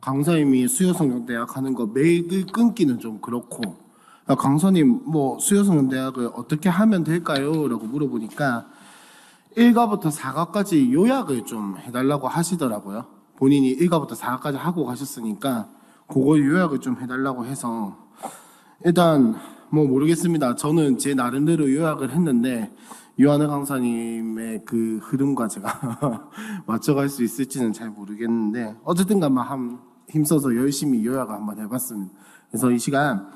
강사님이 수요성경대학 하는 거 매일 끊기는 좀 그렇고, 강사님 뭐 수요성경대학을 어떻게 하면 될까요? 라고 물어보니까 1과부터 4과까지 요약을 좀 해달라고 하시더라고요. 본인이 1과부터 4과까지 하고 가셨으니까 그거 요약을 좀 해달라고 해서 일단 뭐 모르겠습니다. 저는 제 나름대로 요약을 했는데 유한혜 강사님의 그 흐름과 제가 맞춰갈 수 있을지는 잘 모르겠는데 어쨌든 간만 힘써서 열심히 요약을 한번 해봤습니다. 그래서 이 시간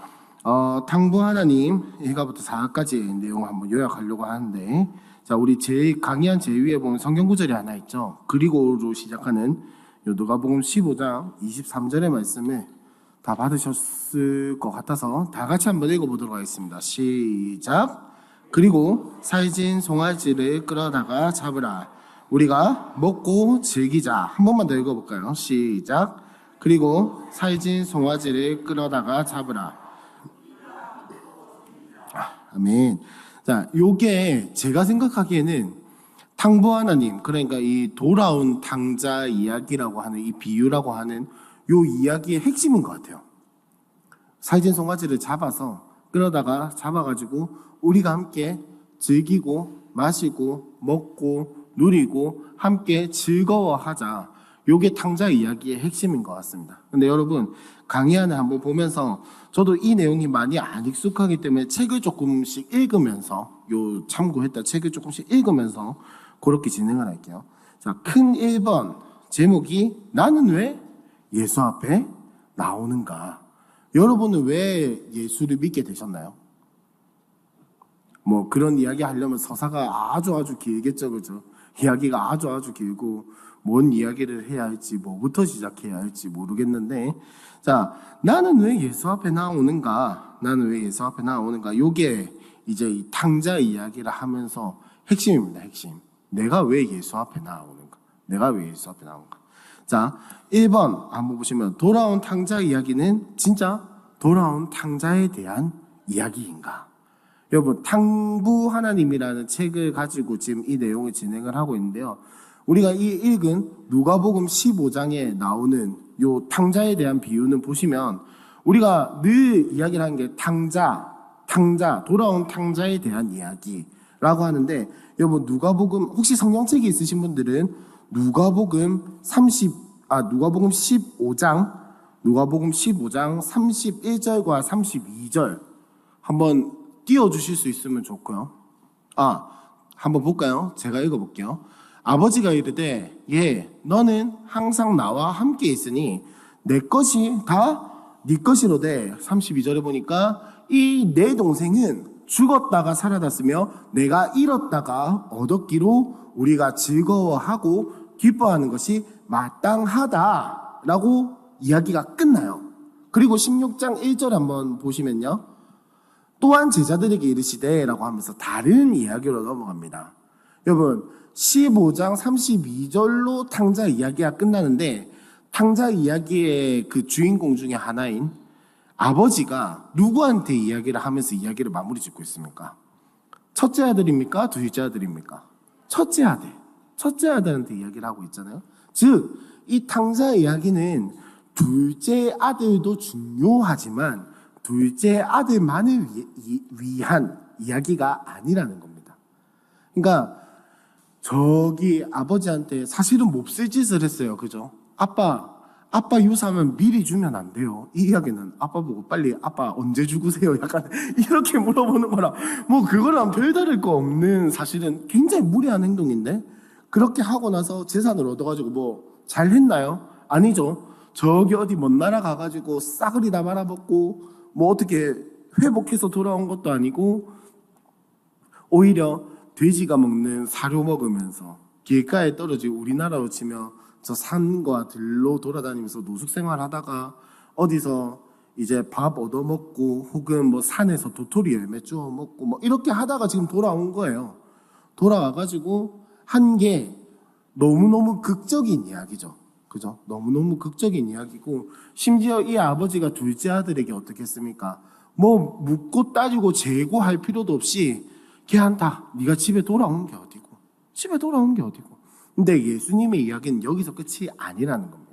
탕부 하나님 1과부터 4과까지 내용을 한번 요약하려고 하는데, 자, 우리 강의한 제일 위에 보면 성경 구절이 하나 있죠. 그리고로 시작하는 요 누가복음 15장 23절의 말씀을 다 받으셨을 것 같아서 다 같이 한번 읽어보도록 하겠습니다. 시작. 그리고 살진 송아지를 끌어다가 잡으라. 우리가 먹고 즐기자. 한 번만 더 읽어볼까요? 시작. 그리고 살진 송아지를 끌어다가 잡으라. 아멘. 자, 요게 제가 생각하기에는 탕부 하나님, 그러니까 이 돌아온 탕자 이야기라고 하는 이 비유라고 하는 요 이야기의 핵심인 것 같아요. 살진 송아지를 잡아서 끌어다가 잡아가지고 우리가 함께 즐기고 마시고 먹고 누리고 함께 즐거워하자. 요게 탕자 이야기의 핵심인 것 같습니다. 근데 여러분, 강의 안에 한번 보면서 저도 이 내용이 많이 안 익숙하기 때문에 책을 조금씩 읽으면서 참고했다 책을 조금씩 읽으면서 그렇게 진행을 할게요. 자, 큰 1번 제목이 나는 왜 예수 앞에 나오는가? 여러분은 왜 예수를 믿게 되셨나요? 뭐 그런 이야기 하려면 서사가 아주 길겠죠, 그죠? 이야기가 아주 길고 뭔 이야기를 해야 할지 뭐부터 시작해야 할지 모르겠는데, 자, 나는 왜 예수 앞에 나오는가? 나는 왜 예수 앞에 나오는가? 요게 이제 이 탕자 이야기를 하면서 핵심입니다. 핵심. 내가 왜 예수 앞에 나오는가? 내가 왜 예수 앞에 나오는가? 자, 1번 한번 보시면 돌아온 탕자 이야기는 진짜 돌아온 탕자에 대한 이야기인가? 여러분, 탕부 하나님이라는 책을 가지고 지금 이 내용을 진행을 하고 있는데요. 우리가 이 읽은 누가복음 15장에 나오는 요 탕자에 대한 비유는 보시면 우리가 늘 이야기를 하는 게 탕자, 돌아온 탕자에 대한 이야기라고 하는데, 여러분 누가복음 혹시 성경책이 있으신 분들은 누가복음 15장 31절과 32절 한번 띄워주실 수 있으면 좋고요. 한번 볼까요? 제가 읽어볼게요. 아버지가 이르되 너는 항상 나와 함께 있으니 내 것이 다 네 것이로되, 32절에 보니까 이 내 동생은 죽었다가 살아났으며 내가 잃었다가 얻었기로 우리가 즐거워하고 기뻐하는 것이 마땅하다라고 이야기가 끝나요. 그리고 16장 1절 한번 보시면요. 또한 제자들에게 이르시되 라고 하면서 다른 이야기로 넘어갑니다. 여러분, 15장 32절로 탕자 이야기가 끝나는데, 탕자 이야기의 그 주인공 중에 하나인 아버지가 누구한테 이야기를 하면서 이야기를 마무리 짓고 있습니까? 첫째 아들입니까? 둘째 아들입니까? 첫째 아들한테 이야기를 하고 있잖아요. 즉, 이 탕자 이야기는 둘째 아들도 중요하지만 둘째 아들만을 위한 이야기가 아니라는 겁니다. 그러니까 저기 아버지한테 사실은 몹쓸 짓을 했어요. 그죠? 아빠 유산은 미리 주면 안 돼요. 이 이야기는 아빠 보고 빨리 아빠 언제 죽으세요? 약간 이렇게 물어보는 거라 뭐 그거랑 별다를 거 없는, 사실은 굉장히 무례한 행동인데, 그렇게 하고 나서 재산을 얻어가지고 뭐 잘했나요? 아니죠. 저기 어디 먼 나라 가가지고 싸그리 다 말아먹고 뭐 어떻게 회복해서 돌아온 것도 아니고, 오히려 돼지가 먹는 사료 먹으면서 길가에 떨어지고, 우리나라로 치면 저 산과 들로 돌아다니면서 노숙생활 하다가 어디서 이제 밥 얻어먹고 혹은 뭐 산에서 도토리 열매 주워 먹고 뭐 이렇게 하다가 지금 돌아온 거예요. 돌아와가지고 한 게 너무너무 극적인 이야기죠. 그죠? 너무너무 극적인 이야기고, 심지어 이 아버지가 둘째 아들에게 어떻게 했습니까? 뭐 묻고 따지고 재고할 필요도 없이 걔한테 네가 집에 돌아온 게 어디고. 근데 예수님의 이야기는 여기서 끝이 아니라는 겁니다.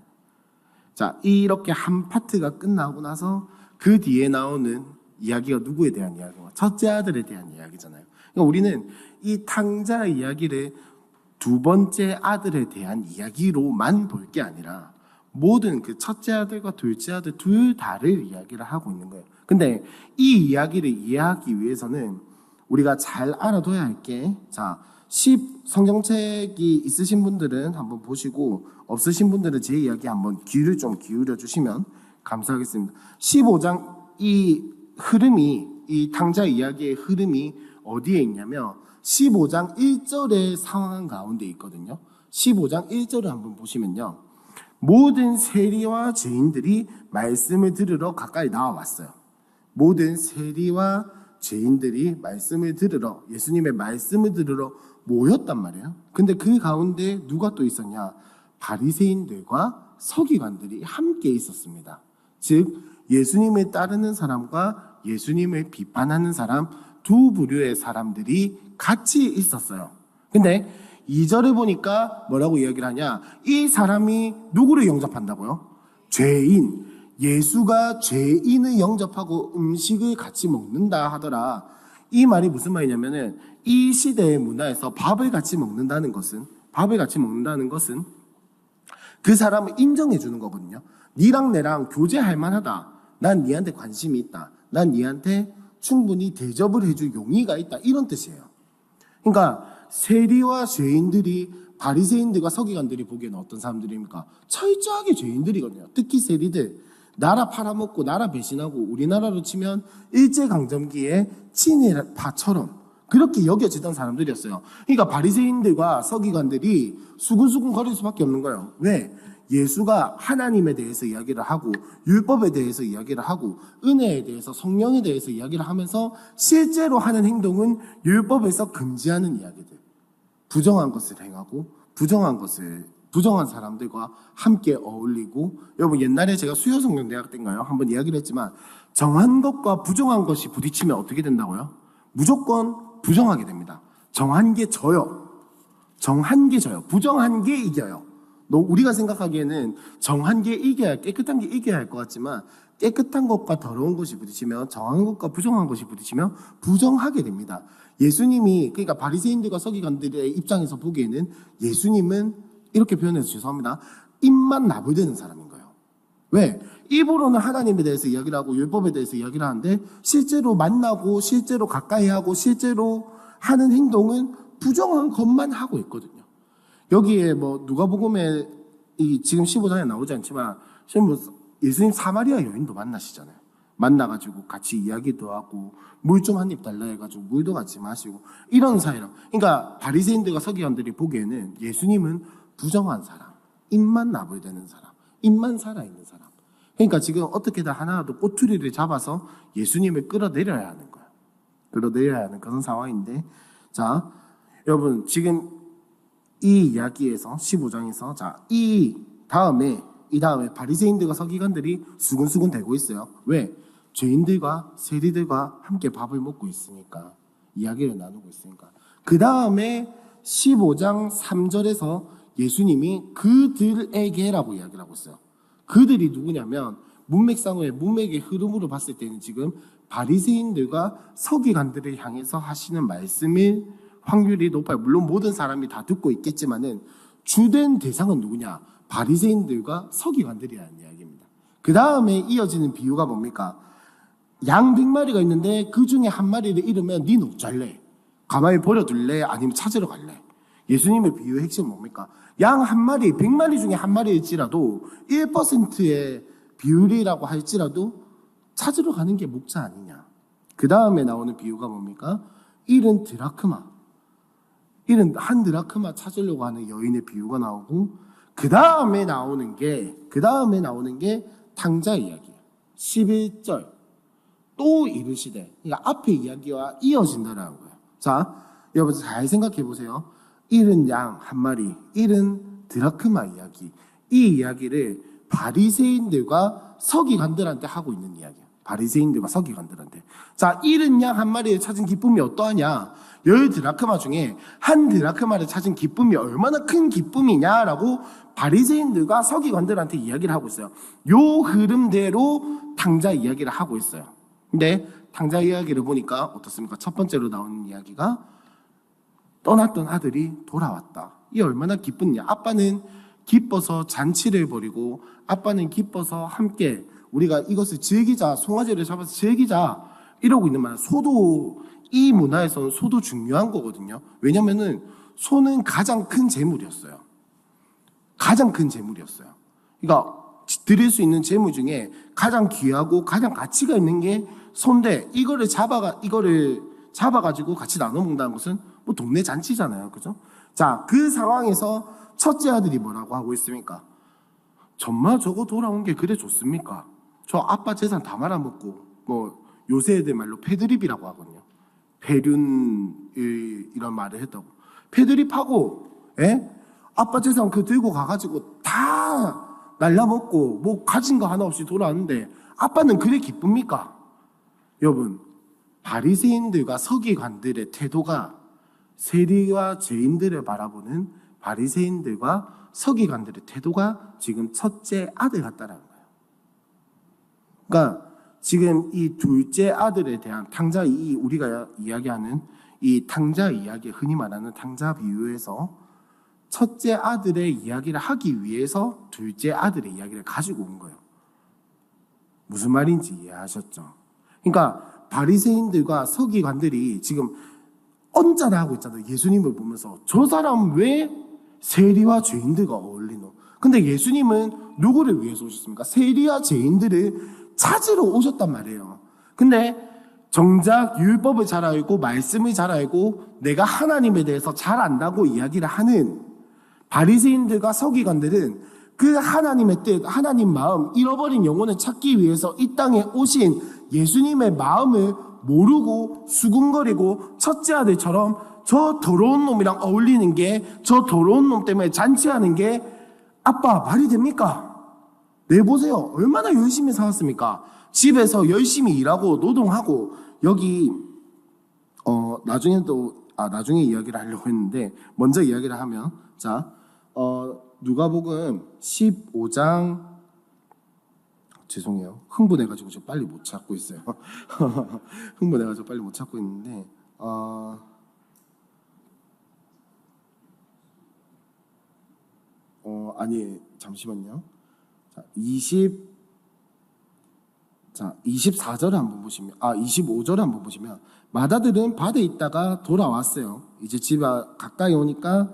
자, 이렇게 한 파트가 끝나고 나서 그 뒤에 나오는 이야기가 누구에 대한 이야기가? 첫째 아들에 대한 이야기잖아요. 그러니까 우리는 이 탕자 이야기를 두 번째 아들에 대한 이야기로만 볼 게 아니라 모든 그 첫째 아들과 둘째 아들 둘 다를 이야기를 하고 있는 거예요. 근데 이 이야기를 이해하기 위해서는 우리가 잘 알아둬야 할 게, 자, 성경책이 있으신 분들은 한번 보시고 없으신 분들은 제 이야기 한번 귀를 좀 기울여 주시면 감사하겠습니다. 15장 이 흐름이, 이 탕자 이야기의 흐름이 어디에 있냐면 15장 1절의 상황 가운데 있거든요. 15장 1절을 한번 보시면요, 모든 세리와 죄인들이 말씀을 들으러 가까이 나와왔어요. 모든 세리와 죄인들이 말씀을 들으러, 예수님의 말씀을 들으러 모였단 말이에요. 근데 그 가운데 누가 또 있었냐? 바리새인들과 서기관들이 함께 있었습니다. 즉 예수님을 따르는 사람과 예수님을 비판하는 사람, 두 부류의 사람들이 같이 있었어요. 근데 2절에 보니까 뭐라고 이야기를 하냐? 이 사람이 누구를 영접한다고요? 죄인. 예수가 죄인을 영접하고 음식을 같이 먹는다 하더라. 이 말이 무슨 말이냐면은 이 시대의 문화에서 밥을 같이 먹는다는 것은 그 사람을 인정해 주는 거거든요. 니랑 내랑 교제할 만하다. 난 니한테 관심이 있다. 난 니한테 충분히 대접을 해줄 용의가 있다. 이런 뜻이에요. 그러니까 세리와 죄인들이, 바리새인들과 서기관들이 보기에는 어떤 사람들입니까? 철저하게 죄인들이거든요. 특히 세리들, 나라 팔아먹고 나라 배신하고 우리나라로 치면 일제강점기의 친일파처럼 그렇게 여겨지던 사람들이었어요. 그러니까 바리새인들과 서기관들이 수근수근 거릴 수밖에 없는 거예요. 왜? 예수가 하나님에 대해서 이야기를 하고 율법에 대해서 이야기를 하고 은혜에 대해서, 성령에 대해서 이야기를 하면서 실제로 하는 행동은 율법에서 금지하는 이야기들, 부정한 것을 행하고 부정한 사람들과 함께 어울리고, 여러분 옛날에 제가 수요성경대학 때인가요? 한번 이야기를 했지만 정한 것과 부정한 것이 부딪히면 어떻게 된다고요? 무조건 부정하게 됩니다. 정한 게 져요. 부정한 게 이겨요. 우리가 생각하기에는 정한 게 이겨야, 깨끗한 게 이겨야 할 것 같지만 깨끗한 것과 더러운 것이 부딪히면, 정한 것과 부정한 것이 부딪히면 부정하게 됩니다. 예수님이, 그러니까 바리새인들과 서기관들의 입장에서 보기에는 예수님은 이렇게 표현해서 죄송합니다, 입만 나불대는 사람인 거예요. 왜? 입으로는 하나님에 대해서 이야기를 하고 율법에 대해서 이야기를 하는데 실제로 만나고 실제로 가까이 하고 실제로 하는 행동은 부정한 것만 하고 있거든요. 여기에 뭐 누가복음에 지금 15장에 나오지 않지만 예수님 사마리아 여인도 만나시잖아요. 만나가지고 같이 이야기도 하고 물 좀 한 입 달라 해가지고 물도 같이 마시고 이런 사이라. 그러니까 바리새인들과 서기관들이 보기에는 예수님은 부정한 사람, 입만 나불대는 사람, 입만 살아있는 사람. 그러니까 지금 어떻게든 하나라도 꼬투리를 잡아서 예수님을 끌어내려야 하는 거야. 끌어내려야 하는 그런 상황인데, 자, 여러분 지금 이 이야기에서 15장에서 이 다음에 바리새인들과 서기관들이 수근수근 대고 있어요. 왜? 죄인들과 세리들과 함께 밥을 먹고 있으니까, 이야기를 나누고 있으니까. 그 다음에 15장 3절에서 예수님이 그들에게라고 이야기를 하고 있어요. 그들이 누구냐면 문맥의 흐름으로 봤을 때는 지금 바리새인들과 서기관들을 향해서 하시는 말씀일 확률이 높아요. 물론 모든 사람이 다 듣고 있겠지만은 주된 대상은 누구냐? 바리새인들과 서기관들이라는 이야기입니다. 그 다음에 이어지는 비유가 뭡니까? 양 100마리가 있는데 그 중에 한 마리를 잃으면 니 어쩔래? 가만히 버려둘래? 아니면 찾으러 갈래? 예수님의 비유의 핵심은 뭡니까? 양 한 마리, 100마리 중에 한 마리일지라도 1%의 비율이라고 할지라도 찾으러 가는 게 목자 아니냐. 그 다음에 나오는 비유가 뭡니까? 잃은 한 드라크마 찾으려고 하는 여인의 비유가 나오고, 그 다음에 나오는 게 탕자 이야기예요. 11절. 또 이르시되. 그러니까 앞에 이야기와 이어진다라는 거예요. 자, 여러분 잘 생각해 보세요. 잃은 양 한 마리, 잃은 드라크마 이야기. 이 이야기를 바리새인들과 서기관들한테 하고 있는 이야기예요. 바리새인들과 서기관들한테. 자, 잃은 양 한 마리를 찾은 기쁨이 어떠하냐? 10드라크마 중에 한 드라크마를 찾은 기쁨이 얼마나 큰 기쁨이냐라고 바리새인들과 서기관들한테 이야기를 하고 있어요. 요 흐름대로 탕자 이야기를 하고 있어요. 근데 탕자 이야기를 보니까 어떻습니까? 첫 번째로 나오는 이야기가 떠났던 아들이 돌아왔다. 이 얼마나 기쁘냐. 아빠는 기뻐서 잔치를 벌이고 아빠는 기뻐서 함께 우리가 이것을 즐기자, 송아지를 잡아서 즐기자 이러고 있는 말. 소도 이 문화에서는 소도 중요한 거거든요. 왜냐면은 소는 가장 큰 재물이었어요. 가장 큰 재물이었어요. 그러니까 드릴 수 있는 재물 중에 가장 귀하고 가장 가치가 있는 게 소인데 이거를 잡아가지고 같이 나눠 먹는다는 것은 뭐 동네 잔치잖아요. 그죠? 자, 그 상황에서 첫째 아들이 뭐라고 하고 있습니까? 정말 저거 돌아온 게 그래 좋습니까? 저 아빠 재산 다 말아먹고 뭐 요새 애들 말로 패드립이라고 하거든요. 배륜 이런 말을 했다고. 패드립하고 아빠 재산 그 들고 가가지고 다 날라먹고 뭐 가진 거 하나 없이 돌아왔는데 아빠는 그래 기쁩니까? 여러분, 바리새인들과 서기관들의 태도가 세리와 죄인들을 바라보는 바리새인들과 서기관들의 태도가 지금 첫째 아들 같다라는 거예요. 그러니까 지금 이 둘째 아들에 대한 탕자, 우리가 이야기하는 이 탕자 이야기, 흔히 말하는 탕자 비유에서 첫째 아들의 이야기를 하기 위해서 둘째 아들의 이야기를 가지고 온 거예요. 무슨 말인지 이해하셨죠? 그러니까 바리새인들과 서기관들이 지금 언짢아 하고 있잖아요. 예수님을 보면서 저 사람 왜 세리와 죄인들과 어울리노? 근데 예수님은 누구를 위해서 오셨습니까? 세리와 죄인들을 찾으러 오셨단 말이에요. 근데 정작 율법을 잘 알고 말씀을 잘 알고 내가 하나님에 대해서 잘 안다고 이야기를 하는 바리새인들과 서기관들은 그 하나님의 뜻, 하나님 마음, 잃어버린 영혼을 찾기 위해서 이 땅에 오신 예수님의 마음을 모르고 수군거리고 첫째 아들처럼 저 더러운 놈이랑 어울리는 게, 저 더러운 놈 때문에 잔치하는 게 아빠 말이 됩니까? 내보세요. 얼마나 열심히 살았습니까? 집에서 열심히 일하고 노동하고 여기 나중에 이야기를 하려고 했는데 먼저 이야기를 하면 자 누가복음 15장 죄송해요. 흥분해가지고 저 빨리 못 찾고 있어요. 흥분해가지고 빨리 못 찾고 있는데 아니 잠시만요. 자, 24절을 한번 보시면 25절을 한번 보시면 맏아들은 밭에 있다가 돌아왔어요. 이제 집 가까이 오니까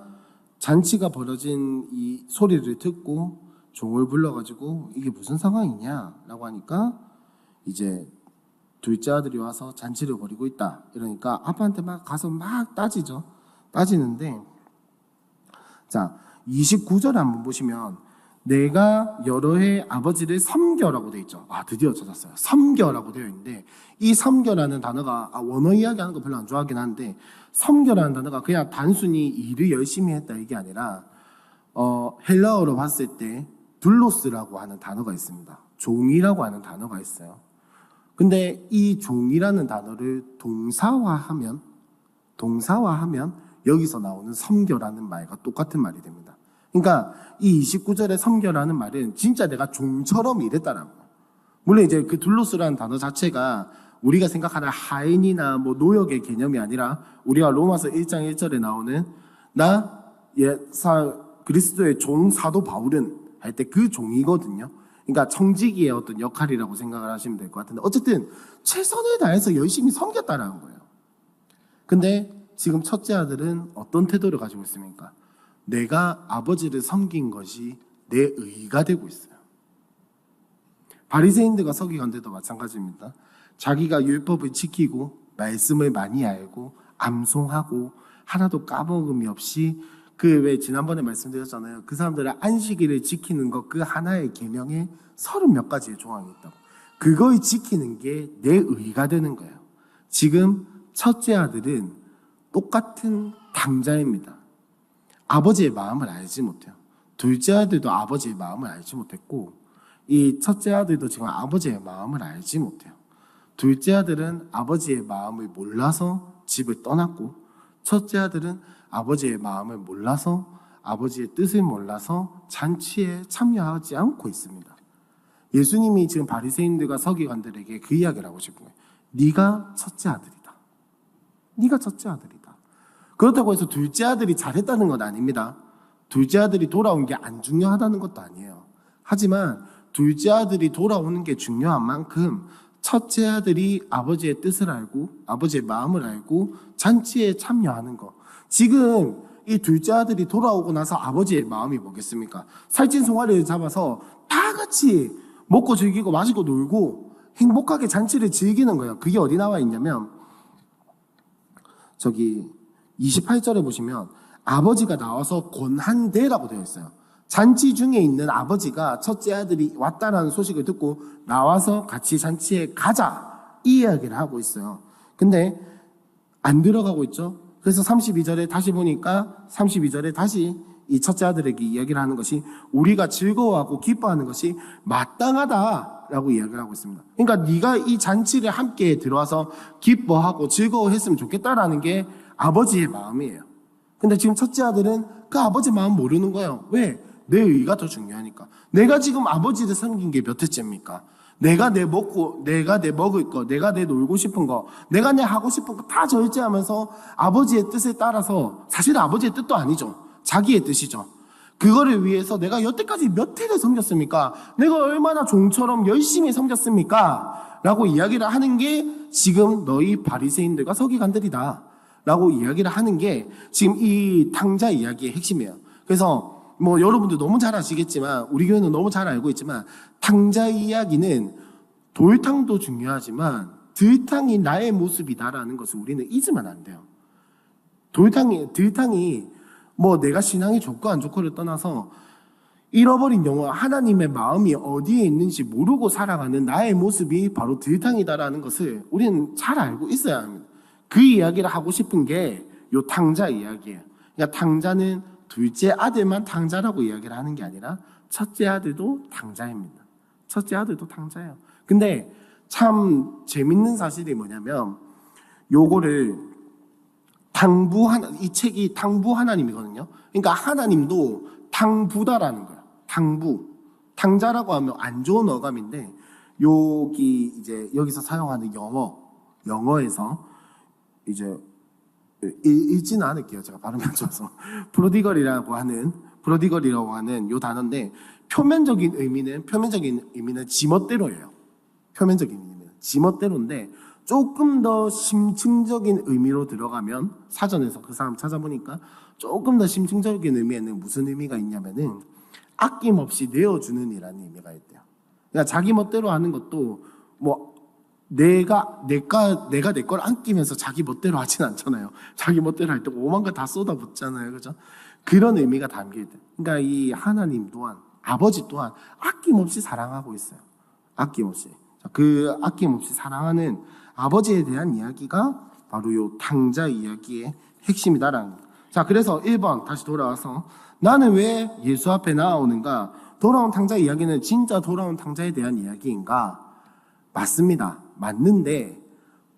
잔치가 벌어진 이 소리를 듣고 종을 불러가지고 이게 무슨 상황이냐라고 하니까 이제 둘째 아들이 와서 잔치를 벌이고 있다. 이러니까 아빠한테 막 가서 막 따지죠. 따지는데 자 29절 한번 보시면 내가 여러 해 아버지를 섬겨라고 되어 있죠. 드디어 찾았어요. 섬겨라고 되어 있는데 이 섬겨라는 단어가 원어 이야기하는 거 별로 안 좋아하긴 한데 섬겨라는 단어가 그냥 단순히 일을 열심히 했다 이게 아니라 헬라어로 봤을 때 둘로스라고 하는 단어가 있습니다. 종이라고 하는 단어가 있어요. 근데 이 종이라는 단어를 동사화하면 여기서 나오는 섬겨라는 말과 똑같은 말이 됩니다. 그러니까 이 29절의 섬겨라는 말은 진짜 내가 종처럼 일했다라는 거예요. 물론 이제 그 둘로스라는 단어 자체가 우리가 생각하는 하인이나 뭐 노역의 개념이 아니라 우리가 로마서 1장 1절에 나오는 그리스도의 종 사도 바울은 할 때 그 종이거든요. 그러니까 청지기의 어떤 역할이라고 생각을 하시면 될 것 같은데 어쨌든 최선을 다해서 열심히 섬겼다라는 거예요. 근데 지금 첫째 아들은 어떤 태도를 가지고 있습니까? 내가 아버지를 섬긴 것이 내 의가 되고 있어요. 바리새인들과 서기관들도 마찬가지입니다. 자기가 율법을 지키고 말씀을 많이 알고 암송하고 하나도 까먹음이 없이 왜 지난번에 말씀드렸잖아요. 그 사람들은 안식일을 지키는 것 그 하나의 계명에 30몇 가지의 조항이 있다고. 그걸 지키는 게 내 의가 되는 거예요. 지금 첫째 아들은 똑같은 탕자입니다. 아버지의 마음을 알지 못해요. 둘째 아들도 아버지의 마음을 알지 못했고 이 첫째 아들도 지금 아버지의 마음을 알지 못해요. 둘째 아들은 아버지의 마음을 몰라서 집을 떠났고, 첫째 아들은 아버지의 마음을 몰라서, 아버지의 뜻을 몰라서 잔치에 참여하지 않고 있습니다. 예수님이 지금 바리새인들과 서기관들에게 그 이야기를 하고 싶은 거예요. 네가 첫째 아들이다. 네가 첫째 아들이다. 그렇다고 해서 둘째 아들이 잘했다는 건 아닙니다. 둘째 아들이 돌아온 게 안 중요하다는 것도 아니에요. 하지만 둘째 아들이 돌아오는 게 중요한 만큼 첫째 아들이 아버지의 뜻을 알고 아버지의 마음을 알고 잔치에 참여하는 거. 지금 이 둘째 아들이 돌아오고 나서 아버지의 마음이 뭐겠습니까? 살찐 송아리를 잡아서 다 같이 먹고 즐기고 마시고 놀고 행복하게 잔치를 즐기는 거예요. 그게 어디 나와 있냐면 저기 28절에 보시면 아버지가 나와서 권한대라고 되어 있어요. 잔치 중에 있는 아버지가 첫째 아들이 왔다라는 소식을 듣고 나와서 같이 잔치에 가자 이 이야기를 하고 있어요. 근데 안 들어가고 있죠. 그래서 32절에 다시 보니까 32절에 다시 이 첫째 아들에게 이야기를 하는 것이 우리가 즐거워하고 기뻐하는 것이 마땅하다라고 이야기를 하고 있습니다. 그러니까 네가 이 잔치를 함께 들어와서 기뻐하고 즐거워했으면 좋겠다라는 게 아버지의 마음이에요. 근데 지금 첫째 아들은 그 아버지 마음 모르는 거예요. 왜? 내 의가 더 중요하니까. 내가 지금 아버지를 섬긴 게 몇 회째입니까? 내가 내 먹고, 내가 내 먹을 거, 내가 내 놀고 싶은 거, 내가 내 하고 싶은 거 다 절제하면서 아버지의 뜻에 따라서, 사실 아버지의 뜻도 아니죠. 자기의 뜻이죠. 그거를 위해서 내가 여태까지 몇 해를 섬겼습니까? 내가 얼마나 종처럼 열심히 섬겼습니까? 라고 이야기를 하는 게 지금 너희 바리새인들과 서기관들이다. 라고 이야기를 하는 게 지금 이 탕자 이야기의 핵심이에요. 그래서 뭐 여러분들 너무 잘 아시겠지만 우리 교회는 너무 잘 알고 있지만 탕자 이야기는 돌탕도 중요하지만 들탕이 나의 모습이다라는 것을 우리는 잊으면 안 돼요. 들탕이 뭐 내가 신앙이 좋고 안 좋고를 떠나서 잃어버린 영혼, 하나님의 마음이 어디에 있는지 모르고 살아가는 나의 모습이 바로 들탕이다라는 것을 우리는 잘 알고 있어야 합니다. 그 이야기를 하고 싶은 게 요 탕자 이야기예요. 그러니까 탕자는 둘째 아들만 탕자라고 이야기를 하는 게 아니라 첫째 아들도 탕자입니다. 첫째 아들도 탕자예요. 근데 참 재밌는 사실이 뭐냐면 요거를 이 책이 당부 하나님이거든요. 그러니까 하나님도 당부다라는 거예요. 당부. 탕자라고 하면 안 좋은 어감인데 여기서 사용하는 영어에서 이제 읽지는 않을게요. 제가 발음이 안 좋아서. 프로디걸이라고 하는 요 단어인데 표면적인 의미는 지멋대로예요. 표면적인 의미는 지멋대로인데 조금 더 심층적인 의미로 들어가면 사전에서 그 사람 찾아보니까 조금 더 심층적인 의미에는 무슨 의미가 있냐면은 아낌없이 내어주는 이라는 의미가 있대요. 그러니까 자기 멋대로 하는 것도 뭐 내가 내 걸 안 끼면서 자기 멋대로 하진 않잖아요. 자기 멋대로 할 때 오만 거 다 쏟아붓잖아요. 그죠? 그런 의미가 담겨있대요. 그러니까 이 하나님 또한 아버지 또한 아낌없이 사랑하고 있어요. 아낌없이. 그 아낌없이 사랑하는 아버지에 대한 이야기가 바로 요 탕자 이야기의 핵심이다라는 거예요. 자, 그래서 1번 다시 돌아와서 나는 왜 예수 앞에 나아오는가? 돌아온 탕자 이야기는 진짜 돌아온 탕자에 대한 이야기인가? 맞습니다. 맞는데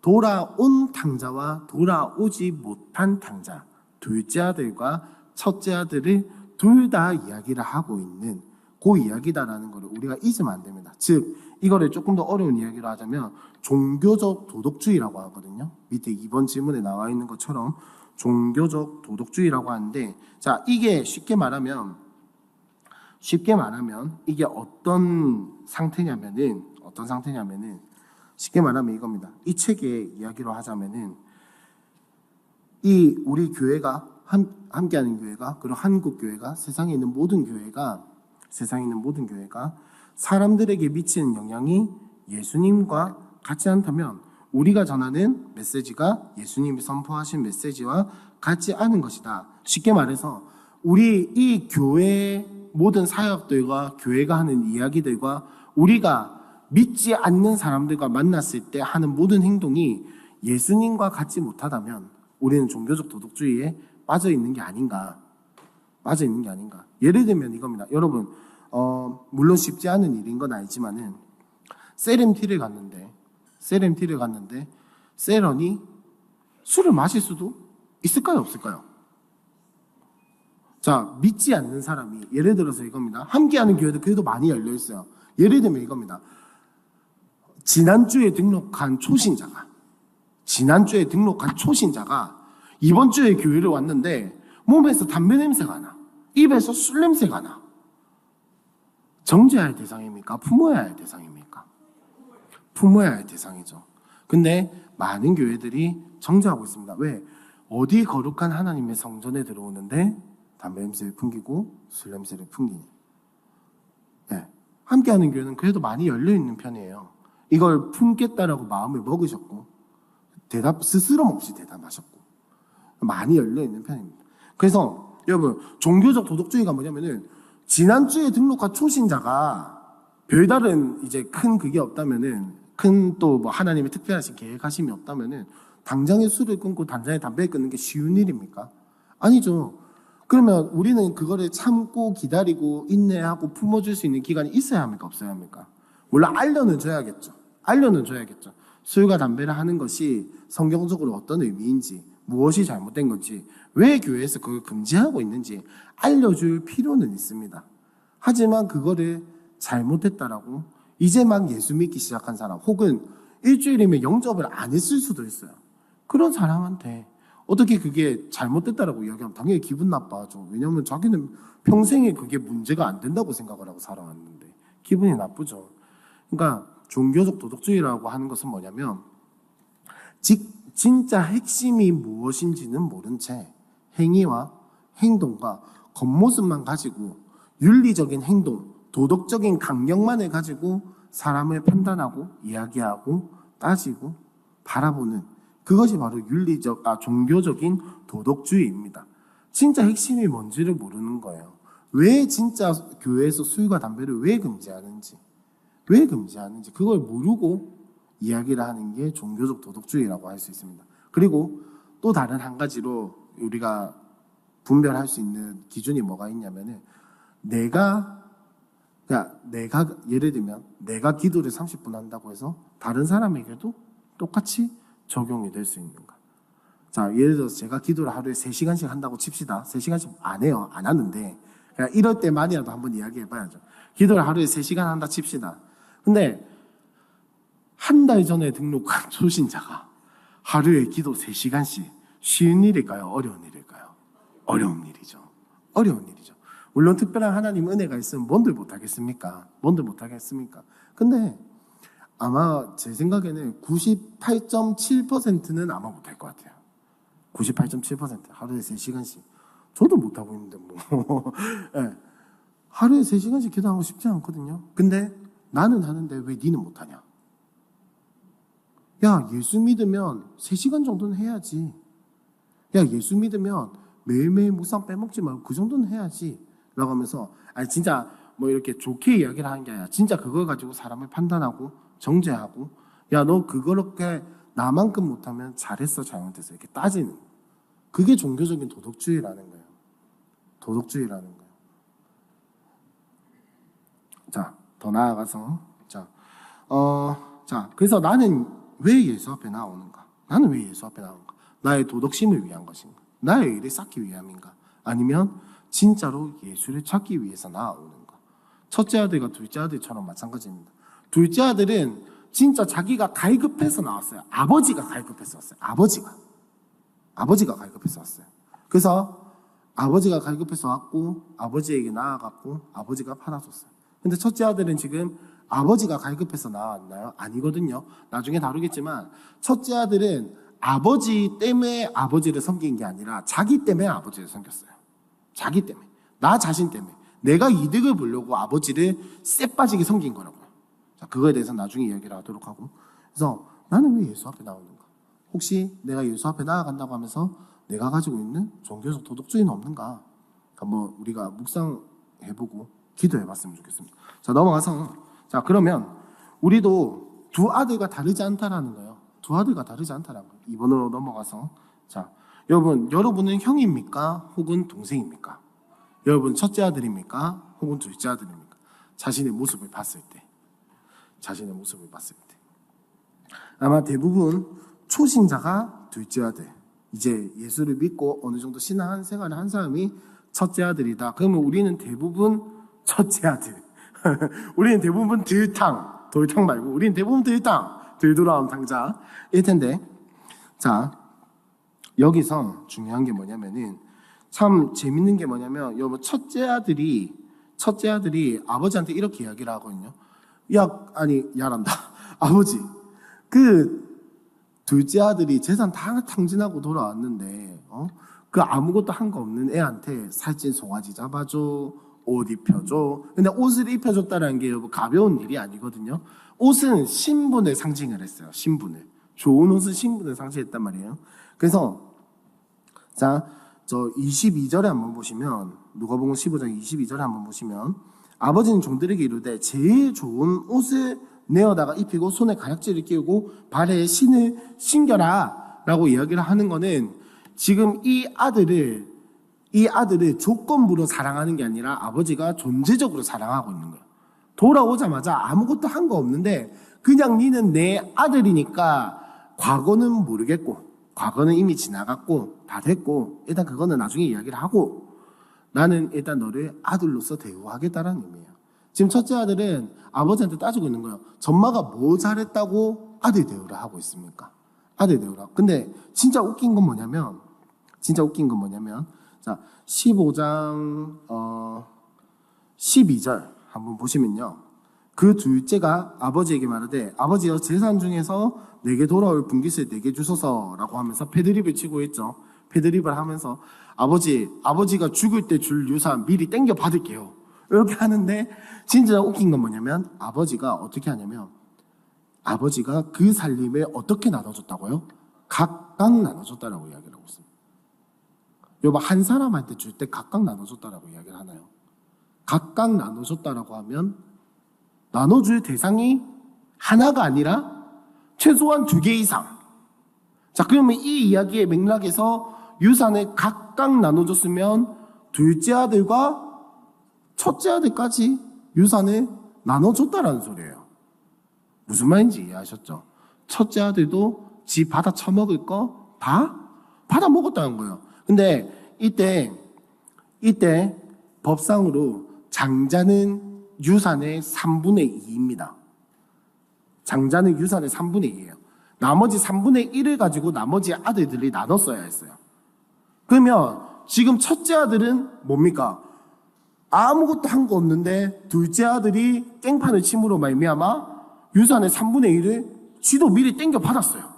돌아온 탕자와 돌아오지 못한 탕자, 둘째 아들과 첫째 아들을 둘 다 이야기를 하고 있는 그 이야기다라는 것을 우리가 잊으면 안 됩니다. 즉 이거를 조금 더 어려운 이야기로 하자면 종교적 도덕주의라고 하거든요. 밑에 2번 질문에 나와 있는 것처럼 종교적 도덕주의라고 하는데, 자, 이게 쉽게 말하면 이게 어떤 상태냐면은 쉽게 말하면 이겁니다. 이 책의 이야기로 하자면은 이 우리 교회가 함께하는 교회가, 그리고 한국 교회가, 세상에 있는 모든 교회가 사람들에게 미치는 영향이 예수님과 같지 않다면 우리가 전하는 메시지가 예수님이 선포하신 메시지와 같지 않은 것이다. 쉽게 말해서 우리 이 교회 모든 사역들과 교회가 하는 이야기들과 우리가 믿지 않는 사람들과 만났을 때 하는 모든 행동이 예수님과 같지 못하다면 우리는 종교적 도덕주의에 빠져 있는 게 아닌가. 예를 들면 이겁니다. 여러분, 물론 쉽지 않은 일인 건 알지만은 세렝티를 갔는데 셀&T를 갔는데 셀런이 술을 마실 수도 있을까요? 없을까요? 자, 믿지 않는 사람이 예를 들어서 이겁니다. 함께하는 교회도 그래도 많이 열려 있어요. 예를 들면 이겁니다. 지난주에 등록한 초신자가 이번 주에 교회를 왔는데 몸에서 담배 냄새가 나. 입에서 술 냄새가 나. 정죄할 대상입니까? 품어야 할 대상입니까? 품어야 할 대상이죠. 근데 많은 교회들이 정죄하고 있습니다. 왜? 어디 거룩한 하나님의 성전에 들어오는데 담배 냄새를 풍기고 술 냄새를 풍기니. 네. 함께하는 교회는 그래도 많이 열려있는 편이에요. 이걸 품겠다라고 마음을 먹으셨고 스스럼 없이 대답하셨고 많이 열려있는 편입니다. 그래서 여러분, 종교적 도덕주의가 뭐냐면은 지난주에 등록한 초신자가 별다른 이제 큰 그게 없다면은 큰 또 뭐 하나님의 특별하신 계획하심이 없다면은 당장에 술을 끊고 당장에 담배를 끊는 게 쉬운 일입니까? 아니죠. 그러면 우리는 그거를 참고 기다리고 인내하고 품어줄 수 있는 기간이 있어야 합니까? 없어야 합니까? 물론 알려는 줘야겠죠. 술과 담배를 하는 것이 성경적으로 어떤 의미인지, 무엇이 잘못된 건지, 왜 교회에서 그걸 금지하고 있는지 알려줄 필요는 있습니다. 하지만 그거를 잘못했다라고 이제 막 예수 믿기 시작한 사람, 혹은 일주일이면 영접을 안 했을 수도 있어요. 그런 사람한테 어떻게 그게 잘못됐다라고 이야기하면 당연히 기분 나빠하죠. 왜냐하면 자기는 평생에 그게 문제가 안 된다고 생각을 하고 살아왔는데 기분이 나쁘죠. 그러니까 종교적 도덕주의라고 하는 것은 뭐냐면 진짜 핵심이 무엇인지는 모른 채 행위와 행동과 겉모습만 가지고 윤리적인 행동, 도덕적인 강령만을 가지고 사람을 판단하고 이야기하고 따지고 바라보는 그것이 바로 종교적인 도덕주의입니다. 진짜 핵심이 뭔지를 모르는 거예요. 왜 진짜 교회에서 술과 담배를 왜 금지하는지 그걸 모르고 이야기를 하는 게 종교적 도덕주의라고 할 수 있습니다. 그리고 또 다른 한 가지로 우리가 분별할 수 있는 기준이 뭐가 있냐면은 내가 예를 들면 내가 기도를 30분 한다고 해서 다른 사람에게도 똑같이 적용이 될 수 있는가. 자, 예를 들어서 제가 기도를 하루에 3시간씩 한다고 칩시다. 3시간씩 안 해요. 안 하는데 그냥 이럴 때만이라도 한번 이야기해봐야죠. 기도를 하루에 3시간 한다 칩시다. 근데 한 달 전에 등록한 초신자가 하루에 기도 3시간씩 쉬운 일일까요? 어려운 일일까요? 어려운 일이죠. 물론 특별한 하나님 은혜가 있으면 뭔들 못하겠습니까? 근데 아마 제 생각에는 98.7%는 아마 못할 것 같아요. 98.7% 하루에 3시간씩. 저도 못하고 있는데 뭐. 네. 하루에 3시간씩 기도하는 거 쉽지 않거든요. 근데 나는 하는데 왜 니는 못하냐? 야, 예수 믿으면 3시간 정도는 해야지. 야, 예수 믿으면 매일매일 묵상 빼먹지 말고 그 정도는 해야지. 라고 하면서, 아니, 진짜 뭐 이렇게 좋게 이야기를 하는 게 아니라, 진짜 그걸 가지고 사람을 판단하고, 정죄하고, 야, 너 그렇게 나만큼 못하면 잘했어, 잘못했어. 이렇게 따지는. 그게 종교적인 도덕주의라는 거예요. 자, 더 나아가서, 그래서 나는 왜 예수 앞에 나오는가? 나의 도덕심을 위한 것인가? 나의 의를 쌓기 위함인가? 아니면 진짜로 예수를 찾기 위해서 나아오는가? 첫째 아들과 둘째 아들처럼 마찬가지입니다. 둘째 아들은 진짜 자기가 갈급해서 나왔어요. 아버지가 갈급해서 왔어요. 아버지가 갈급해서 왔어요. 그래서 아버지가 갈급해서 왔고 아버지에게 나아갔고 아버지가 받아줬어요. 근데 첫째 아들은 지금 아버지가 갈급해서 나왔나요? 아니거든요. 나중에 다루겠지만 첫째 아들은 아버지 때문에 아버지를 섬긴 게 아니라 자기 때문에 아버지를 섬겼어요. 자기 때문에. 나 자신 때문에. 내가 이득을 보려고 아버지를 쎄빠지게 섬긴 거라고요. 자, 그거에 대해서 나중에 이야기를 하도록 하고. 그래서 나는 왜 예수 앞에 나오는가? 혹시 내가 예수 앞에 나아간다고 하면서 내가 가지고 있는 종교적 도덕주의는 없는가? 한번 우리가 묵상해보고 기도해봤으면 좋겠습니다. 자, 넘어가서. 자, 그러면 우리도 두 아들과 다르지 않다라는 거예요. 이번으로 넘어가서. 자, 여러분은 형입니까? 혹은 동생입니까? 여러분 첫째 아들입니까? 혹은 둘째 아들입니까? 자신의 모습을 봤을 때. 아마 대부분 초신자가 둘째 아들, 이제 예수를 믿고 어느 정도 신앙 생활을 한 사람이 첫째 아들이다. 그러면 우리는 대부분 첫째 아들. 우리는 대부분 돌탕 말고 우리는 대부분 들돌아온 탕자일 텐데, 자, 여기서 중요한 게 뭐냐면은, 참 재밌는 게 뭐냐면, 여러분, 첫째 아들이 아버지한테 이렇게 이야기를 하거든요. 야란다. 아버지, 둘째 아들이 재산 다 탕진하고 돌아왔는데, 그 아무것도 한 거 없는 애한테 살찐 송아지 잡아줘, 옷 입혀줘. 근데 옷을 입혀줬다는 게 여러분 가벼운 일이 아니거든요. 옷은 신분을 상징을 했어요. 신분을. 좋은 옷은 신분을 상징했단 말이에요. 그래서 자, 저 22절에 한번 보시면, 누가복음 15장 22절에 한번 보시면, 아버지는 종들에게 이르되 제일 좋은 옷을 내어다가 입히고 손에 가락지를 끼우고 발에 신을 신겨라 라고 이야기를 하는 거는, 지금 이 아들을 조건부로 사랑하는 게 아니라 아버지가 존재적으로 사랑하고 있는 거예요. 돌아오자마자 아무것도 한 거 없는데 그냥 니는 내 아들이니까 과거는 모르겠고, 과거는 이미 지나갔고 다 됐고, 일단 그거는 나중에 이야기를 하고 나는 일단 너를 아들로서 대우하겠다라는 의미예요. 지금 첫째 아들은 아버지한테 따지고 있는 거예요. 전마가 뭐 잘했다고 아들 대우를 하고 있습니까? 아들 대우를. 근데 진짜 웃긴 건 뭐냐면 자, 15장 12절 한번 보시면요, 그 둘째가 아버지에게 말하되 아버지여 재산 중에서 내게 돌아올 분깃을 내게 주소서라고 하면서 패드립을 치고 있죠. 패드립을 하면서 아버지가 죽을 때 줄 유산 미리 땡겨 받을게요, 이렇게 하는데, 진짜 웃긴 건 뭐냐면 아버지가 어떻게 하냐면, 아버지가 그 살림을 어떻게 나눠줬다고요? 각각 나눠줬다라고 이야기를 하고 있습니다. 여러분, 한 사람한테 줄 때 각각 나눠줬다라고 이야기를 하나요? 각각 나눠줬다라고 하면 나눠줄 대상이 하나가 아니라 최소한 2개 이상. 자, 그러면 이 이야기의 맥락에서 유산을 각각 나눠줬으면 둘째 아들과 첫째 아들까지 유산을 나눠줬다라는 소리예요. 무슨 말인지 이해하셨죠? 첫째 아들도 지 받아 처먹을 거 다 받아 먹었다는 거예요. 근데 이때 법상으로 장자는 유산의 3분의 2입니다. 장자는 유산의 3분의 2예요. 나머지 3분의 1을 가지고 나머지 아들들이 나눴어야 했어요. 그러면 지금 첫째 아들은 뭡니까? 아무것도 한 거 없는데 둘째 아들이 깽판을 침으로 말미암아 유산의 3분의 1을 지도 미리 땡겨 받았어요.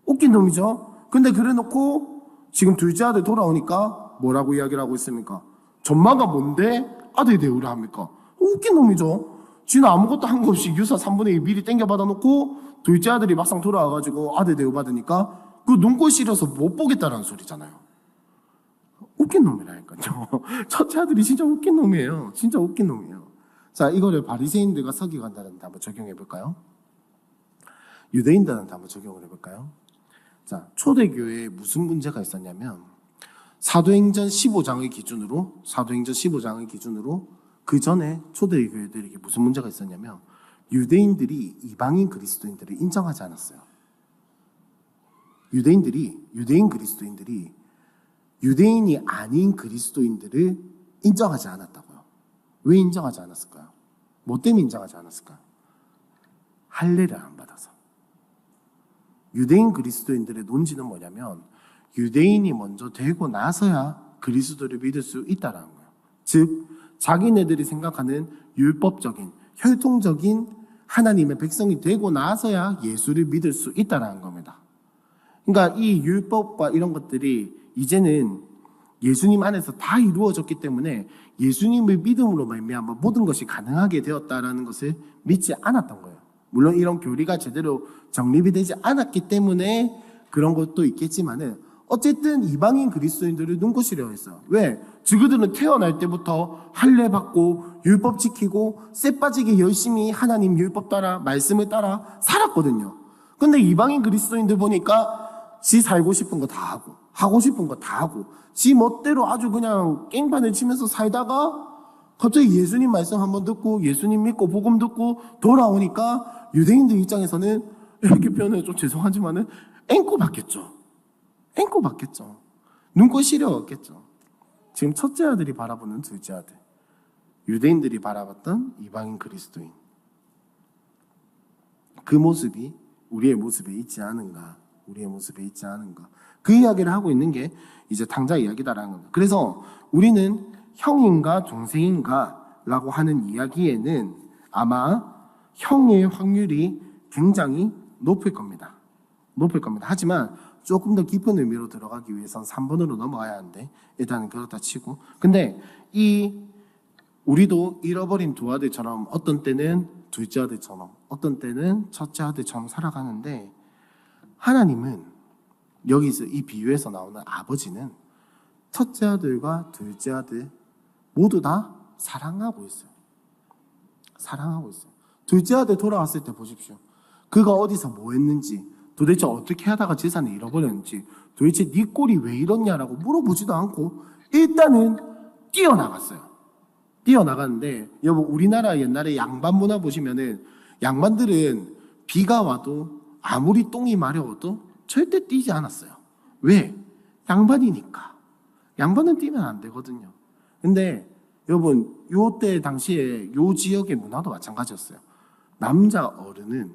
웃긴 놈이죠. 근데 그래놓고 지금 둘째 아들 돌아오니까 뭐라고 이야기를 하고 있습니까? 전마가 뭔데 아들 대우를 합니까? 웃긴 놈이죠. 지는 아무것도 한 거 없이 유산 3분의 1 미리 땡겨 받아놓고 둘째 아들이 막상 돌아와가지고 아들 대우 받으니까 그 눈꼴 시려서 못 보겠다라는 소리잖아요. 웃긴 놈이라니까요. 첫째 아들이 진짜 웃긴 놈이에요. 진짜 웃긴 놈이에요. 자, 이거를 바리새인들과 서기관들한테 한번 적용해 볼까요? 유대인들한테 한번 적용을 해볼까요? 자, 초대교회에 무슨 문제가 있었냐면, 사도행전 15장의 기준으로 그 전에 초대교회들에게 무슨 문제가 있었냐면, 유대인들이 이방인 그리스도인들을 인정하지 않았어요. 유대인 그리스도인들이 유대인이 아닌 그리스도인들을 인정하지 않았다고요. 왜 인정하지 않았을까요? 뭐 때문에 인정하지 않았을까요? 할례를 안 받아서. 유대인 그리스도인들의 논지는 뭐냐면, 유대인이 먼저 되고 나서야 그리스도를 믿을 수 있다는 거예요. 즉, 자기네들이 생각하는 율법적인, 혈통적인 하나님의 백성이 되고 나서야 예수를 믿을 수 있다는 겁니다. 그러니까 이 율법과 이런 것들이 이제는 예수님 안에서 다 이루어졌기 때문에 예수님을 믿음으로 말미암아 모든 것이 가능하게 되었다라는 것을 믿지 않았던 거예요. 물론 이런 교리가 제대로 정립이 되지 않았기 때문에 그런 것도 있겠지만은, 어쨌든 이방인 그리스도인들을 눈꽃이려 했어요. 왜? 그들은 태어날 때부터 할례 받고 율법 지키고 쎄 빠지게 열심히 하나님 율법 따라 말씀을 따라 살았거든요. 근데 이방인 그리스도인들 보니까 지 살고 싶은 거 다 하고 하고 싶은 거 다 하고 지 멋대로 아주 그냥 깽판을 치면서 살다가 갑자기 예수님 말씀 한번 듣고 예수님 믿고 복음 듣고 돌아오니까 유대인들 입장에서는 이렇게 표현해 좀 죄송하지만은 앵꼬 받겠죠. 앵꼬 받겠죠. 눈꼴 시려웠겠죠. 지금 첫째 아들이 바라보는 둘째 아들, 유대인들이 바라봤던 이방인 그리스도인, 그 모습이 우리의 모습에 있지 않은가, 우리의 모습에 있지 않은가, 그 이야기를 하고 있는 게 이제 당자 이야기다라는 겁니다. 그래서 우리는 형인가 동생인가 라고 하는 이야기에는 아마 형의 확률이 굉장히 높을 겁니다. 높을 겁니다. 하지만 조금 더 깊은 의미로 들어가기 위해선 3번으로 넘어가야 하는데 일단은 그렇다 치고, 근데 우리도 잃어버린 두 아들처럼 어떤 때는 둘째 아들처럼 어떤 때는 첫째 아들처럼 살아가는데, 하나님은 여기서 이 비유에서 나오는 아버지는 첫째 아들과 둘째 아들 모두 다 사랑하고 있어요. 사랑하고 있어요. 둘째 아들 돌아왔을 때 보십시오. 그가 어디서 뭐 했는지, 도대체 어떻게 하다가 재산을 잃어버렸는지, 도대체 네 꼴이 왜 이렇냐라고 물어보지도 않고 일단은 뛰어나갔어요. 뛰어나갔는데, 여보, 우리나라 옛날에 양반 문화 보시면은 양반들은 비가 와도 아무리 똥이 마려워도 절대 뛰지 않았어요. 왜? 양반이니까. 양반은 뛰면 안 되거든요. 근데 여러분, 요때 당시에 요 지역의 문화도 마찬가지였어요. 남자 어른은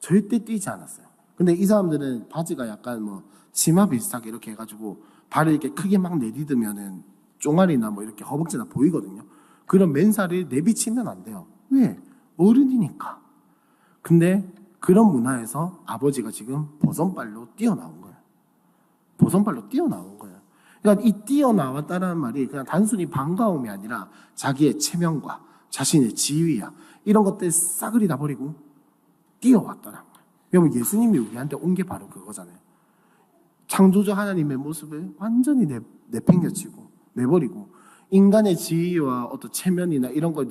절대 뛰지 않았어요. 근데 이 사람들은 바지가 약간 뭐 치마 비슷하게 이렇게 해가지고 발을 이렇게 크게 막 내딛으면은 종아리나 뭐 이렇게 허벅지나 보이거든요. 그런 맨살을 내비치면 안 돼요. 왜? 어른이니까. 근데 그런 문화에서 아버지가 지금 버선발로 뛰어나온 거예요. 버선발로 뛰어나온 거예요. 그러니까 이 뛰어나왔다는 말이 그냥 단순히 반가움이 아니라 자기의 체면과 자신의 지위야, 이런 것들 싸그리 다 버리고 뛰어왔다는 거예요. 여러분, 예수님이 우리한테 온 게 바로 그거잖아요. 창조주 하나님의 모습을 완전히 내팽개치고 내버리고, 인간의 지위와 어떤 체면이나 이런 걸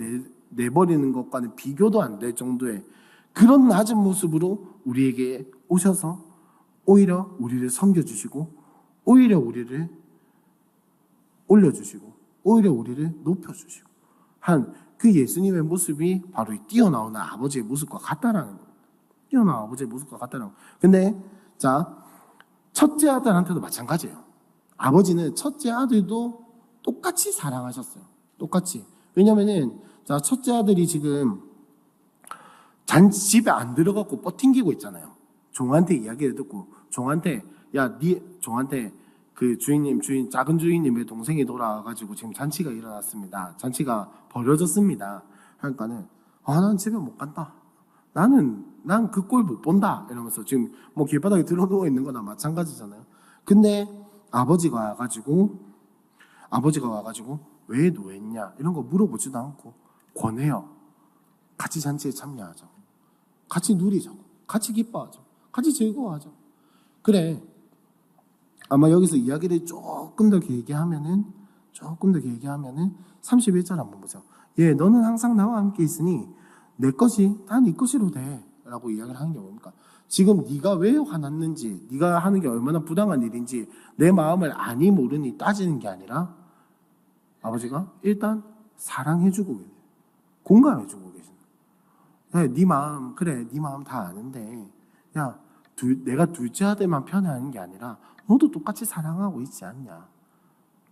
내버리는 것과는 비교도 안 될 정도의 그런 낮은 모습으로 우리에게 오셔서 오히려 우리를 섬겨주시고, 오히려 우리를 올려주시고, 오히려 우리를 높여주시고 한 그 예수님의 모습이 바로 이 뛰어나오는 아버지의 모습과 같다라는 겁니다. 뛰어나온 아버지의 모습과 같다는 겁니다. 근데 자, 첫째 아들한테도 마찬가지예요. 아버지는 첫째 아들도 똑같이 사랑하셨어요. 똑같이. 왜냐면은 자, 첫째 아들이 지금 집에 안 들어가고 버팅기고 있잖아요. 종한테 이야기를 듣고, 종한테 종한테 그 작은 주인님의 동생이 돌아와가지고 지금 잔치가 일어났습니다. 잔치가 벌어졌습니다. 하니까는 난 집에 못 간다. 난 그 꼴 못 본다. 이러면서 지금 뭐 길바닥에 들어 누워 있는 거나 마찬가지잖아요. 근데 아버지가 와가지고 왜 누워있냐 이런 거 물어보지도 않고 권해요. 같이 잔치에 참여하자. 같이 누리자고. 같이 기뻐하자. 같이 즐거워하자. 그래. 아마 여기서 이야기를 조금 더 길게 하면은 31절 한번 보세요. 너는 항상 나와 함께 있으니 내 것이 다 네 것이로 돼 라고 이야기를 하는 게 뭡니까? 지금 네가 왜 화났는지, 네가 하는 게 얼마나 부당한 일인지 내 마음을 아니 모르니 따지는 게 아니라 아버지가 일단 사랑해주고 계세요. 공감해주고 계세요. 네 마음, 그래, 네 마음 다 아는데 내가 둘째 아들만 편애하는 게 아니라 너도 똑같이 사랑하고 있지 않냐?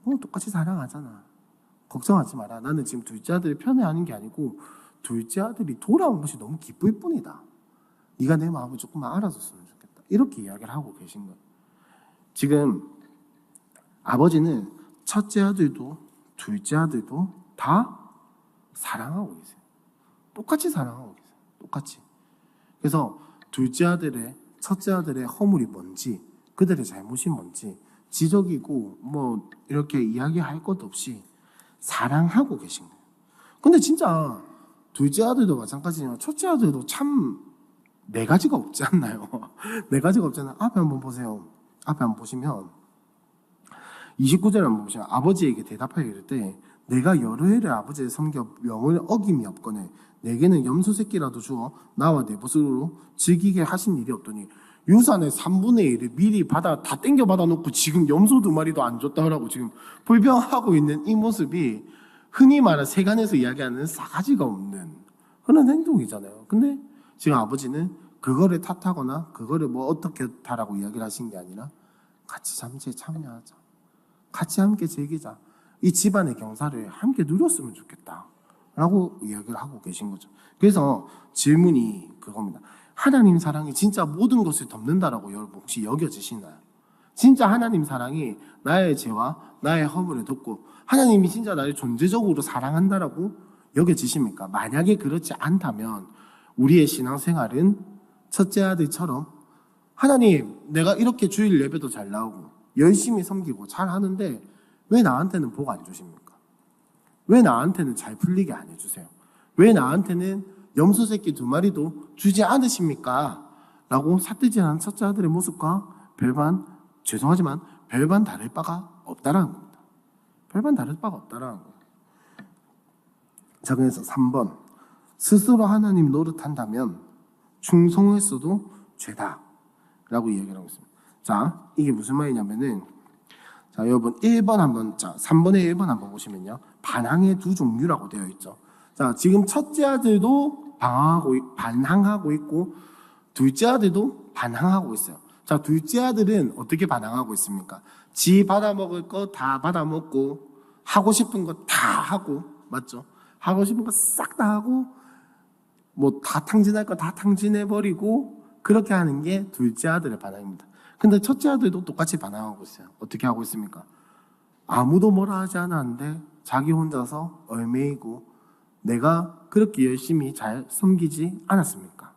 너 똑같이 사랑하잖아. 걱정하지 마라. 나는 지금 둘째 아들을 편애하는 게 아니고 둘째 아들이 돌아온 것이 너무 기쁠 뿐이다. 네가 내 마음을 조금만 알아줬으면 좋겠다. 이렇게 이야기를 하고 계신 거예요. 지금 아버지는 첫째 아들도 둘째 아들도 다 사랑하고 계세요. 똑같이 사랑하고 계세요. 똑같이. 그래서 첫째 아들의 허물이 뭔지, 그들의 잘못이 뭔지 지적이고 뭐 이렇게 이야기할 것 없이 사랑하고 계신 거예요. 근데 진짜 둘째 아들도 마찬가지지만 첫째 아들도 참 네 가지가 없지 않나요? 네 가지가 없잖아요. 앞에 한번 보세요. 앞에 한번 보시면 29절 한번 보시면 아버지에게 대답하여 이를 때 내가 여러 해를 아버지를 섬겨 명을 어김이 없거늘 내게는 염소 새끼라도 주어 나와 내 벗으로 즐기게 하신 일이 없더니 유산의 3분의 1을 미리 다 땡겨 받아놓고 지금 염소 2마리도 안 줬다 하라고 지금 불평하고 있는 이 모습이 흔히 말하는 세간에서 이야기하는 싸가지가 없는 그런 행동이잖아요. 근데 지금 아버지는 그거를 탓하거나 그거를 뭐 어떻게 하라고 이야기를 하신 게 아니라 같이 잠시에 참여하자. 같이 함께 즐기자. 이 집안의 경사를 함께 누렸으면 좋겠다. 라고 이야기를 하고 계신 거죠. 그래서 질문이 그겁니다. 하나님 사랑이 진짜 모든 것을 덮는다라고 여러분 혹시 여겨지시나요? 진짜 하나님 사랑이 나의 죄와 나의 허물을 덮고 하나님이 진짜 나를 존재적으로 사랑한다라고 여겨지십니까? 만약에 그렇지 않다면 우리의 신앙생활은 첫째 아들처럼 하나님 내가 이렇게 주일 예배도 잘 나오고 열심히 섬기고 잘 하는데 왜 나한테는 복 안 주십니까? 왜 나한테는 잘 풀리게 안 해주세요? 왜 나한테는 염소 새끼 2마리도 주지 않으십니까? 라고 삿대질하는 첫째 아들의 모습과 죄송하지만 별반 다를 바가 없다라는 겁니다. 별반 다를 바가 없다라는 거예요. 자, 그래서 3번. 스스로 하나님 노릇한다면 충성했어도 죄다. 라고 이야기를 하고 있습니다. 자, 이게 무슨 말이냐면은, 자, 여러분, 3번에 1번 한번 보시면요. 반항의 두 종류라고 되어 있죠. 자, 지금 첫째 아들도 반항하고 있고, 둘째 아들도 반항하고 있어요. 자, 둘째 아들은 어떻게 반항하고 있습니까? 지 받아먹을 거 다 받아먹고, 하고 싶은 거 다 하고, 맞죠? 하고 싶은 거 싹 다 하고, 뭐 다 탕진할 거 다 탕진해버리고, 그렇게 하는 게 둘째 아들의 반항입니다. 근데 첫째 아들도 똑같이 반항하고 있어요. 어떻게 하고 있습니까? 아무도 뭐라 하지 않았는데 자기 혼자서 얼매이고 내가 그렇게 열심히 잘 섬기지 않았습니까?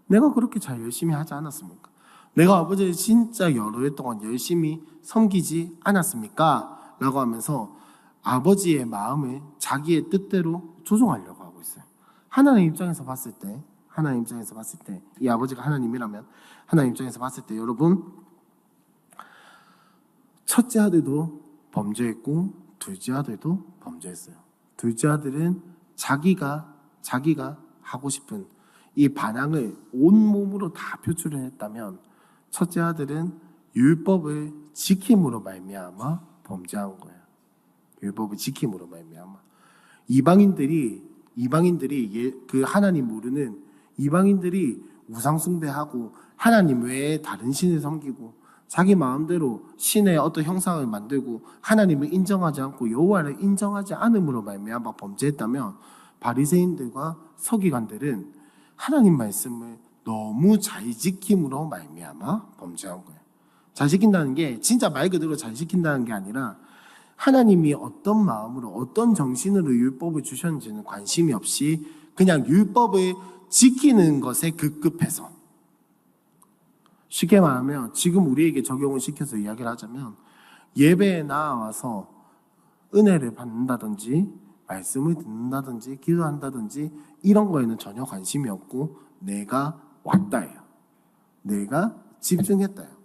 내가 그렇게 잘 열심히 하지 않았습니까? 내가 아버지를 진짜 여러 해 동안 열심히 섬기지 않았습니까? 라고 하면서 아버지의 마음을 자기의 뜻대로 조종하려고 하고 있어요. 하나님 입장에서 봤을 때 이 아버지가 하나님이라면 하나님 입장에서 봤을 때 여러분 첫째 아들도 범죄했고 둘째 아들도 범죄했어요. 둘째 아들은 자기가 하고 싶은 이 반항을 온몸으로 다 표출을 했다면 첫째 아들은 율법을 지킴으로 말미암아 범죄한 거예요. 율법을 지킴으로 말미암아 이방인들이 그 하나님 모르는 이방인들이 우상 숭배하고 하나님 외에 다른 신을 섬기고 자기 마음대로 신의 어떤 형상을 만들고 하나님을 인정하지 않고 여호와를 인정하지 않음으로 말미암아 범죄했다면 바리새인들과 서기관들은 하나님 말씀을 너무 잘 지킴으로 말미암아 범죄한 거예요. 잘 지킨다는 게 진짜 말 그대로 잘 지킨다는 게 아니라 하나님이 어떤 마음으로 어떤 정신으로 율법을 주셨는지는 관심이 없이 그냥 율법을 지키는 것에 급급해서 쉽게 말하면 지금 우리에게 적용을 시켜서 이야기를 하자면 예배에 나와서 은혜를 받는다든지 말씀을 듣는다든지 기도한다든지 이런 거에는 전혀 관심이 없고 내가 왔다예요. 내가 집중했다예요.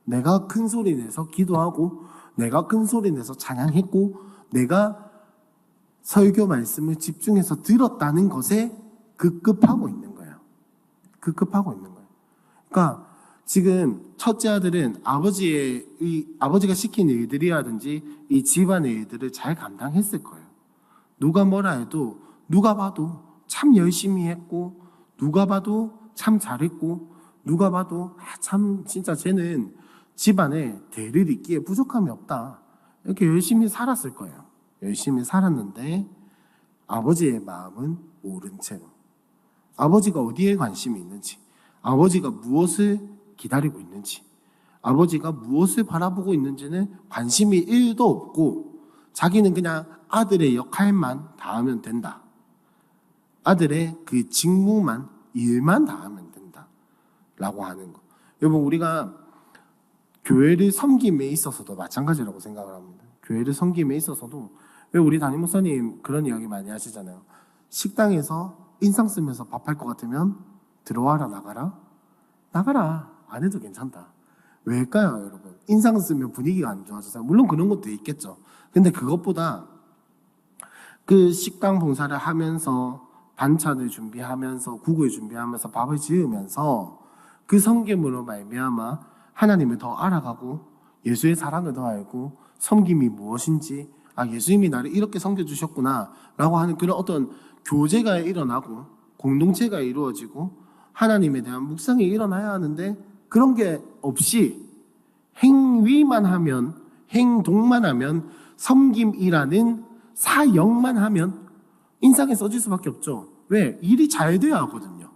내가 큰 소리 내서 기도하고 내가 큰 소리 내서 찬양했고 내가 설교 말씀을 집중해서 들었다는 것에 급급하고 있는 거예요. 급급하고 있는 거예요. 그러니까 지금 첫째 아들은 아버지가 시킨 일들이라든지 이 집안의 일들을 잘 감당했을 거예요. 누가 뭐라 해도 누가 봐도 참 열심히 했고 누가 봐도 참 잘했고 누가 봐도 참 진짜 쟤는 집안에 대를 잇기에 부족함이 없다. 이렇게 열심히 살았을 거예요. 열심히 살았는데 아버지의 마음은 모른 채로 아버지가 어디에 관심이 있는지 아버지가 무엇을 기다리고 있는지 아버지가 무엇을 바라보고 있는지는 관심이 1도 없고 자기는 그냥 아들의 역할만 다하면 된다. 아들의 그 직무만 일만 다하면 된다. 라고 하는 거. 여러분 우리가 교회를 섬김에 있어서도 마찬가지라고 생각을 합니다. 교회를 섬김에 있어서도 왜 우리 담임 목사님 그런 이야기 많이 하시잖아요. 식당에서 인상 쓰면서 밥할 것 같으면 들어와라 나가라? 나가라. 안 해도 괜찮다. 왜일까요 여러분? 인상 쓰면 분위기가 안 좋아져서 물론 그런 것도 있겠죠. 근데 그것보다 그 식당 봉사를 하면서 반찬을 준비하면서 국을 준비하면서 밥을 지으면서 그 섬김으로 말미암아 하나님을 더 알아가고 예수의 사랑을 더 알고 섬김이 무엇인지 예수님이 나를 이렇게 섬겨주셨구나 라고 하는 그런 어떤 교제가 일어나고 공동체가 이루어지고 하나님에 대한 묵상이 일어나야 하는데 그런 게 없이 행위만 하면, 행동만 하면, 섬김이라는 사역만 하면 인상에 써질 수밖에 없죠. 왜? 일이 잘 돼야 하거든요.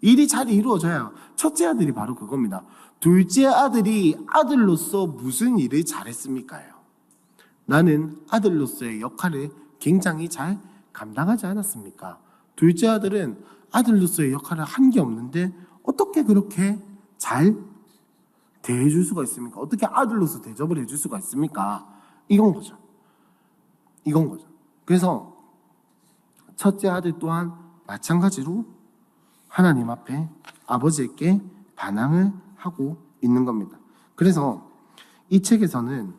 일이 잘 이루어져야. 첫째 아들이 바로 그겁니다. 둘째 아들이 아들로서 무슨 일을 잘했습니까요? 나는 아들로서의 역할을 굉장히 잘 감당하지 않았습니까? 둘째 아들은 아들로서의 역할을 한 게 없는데 어떻게 그렇게 잘 대해줄 수가 있습니까? 어떻게 아들로서 대접을 해줄 수가 있습니까? 이건 거죠. 이건 거죠. 그래서 첫째 아들 또한 마찬가지로 하나님 앞에 아버지에게 반항을 하고 있는 겁니다. 그래서 이 책에서는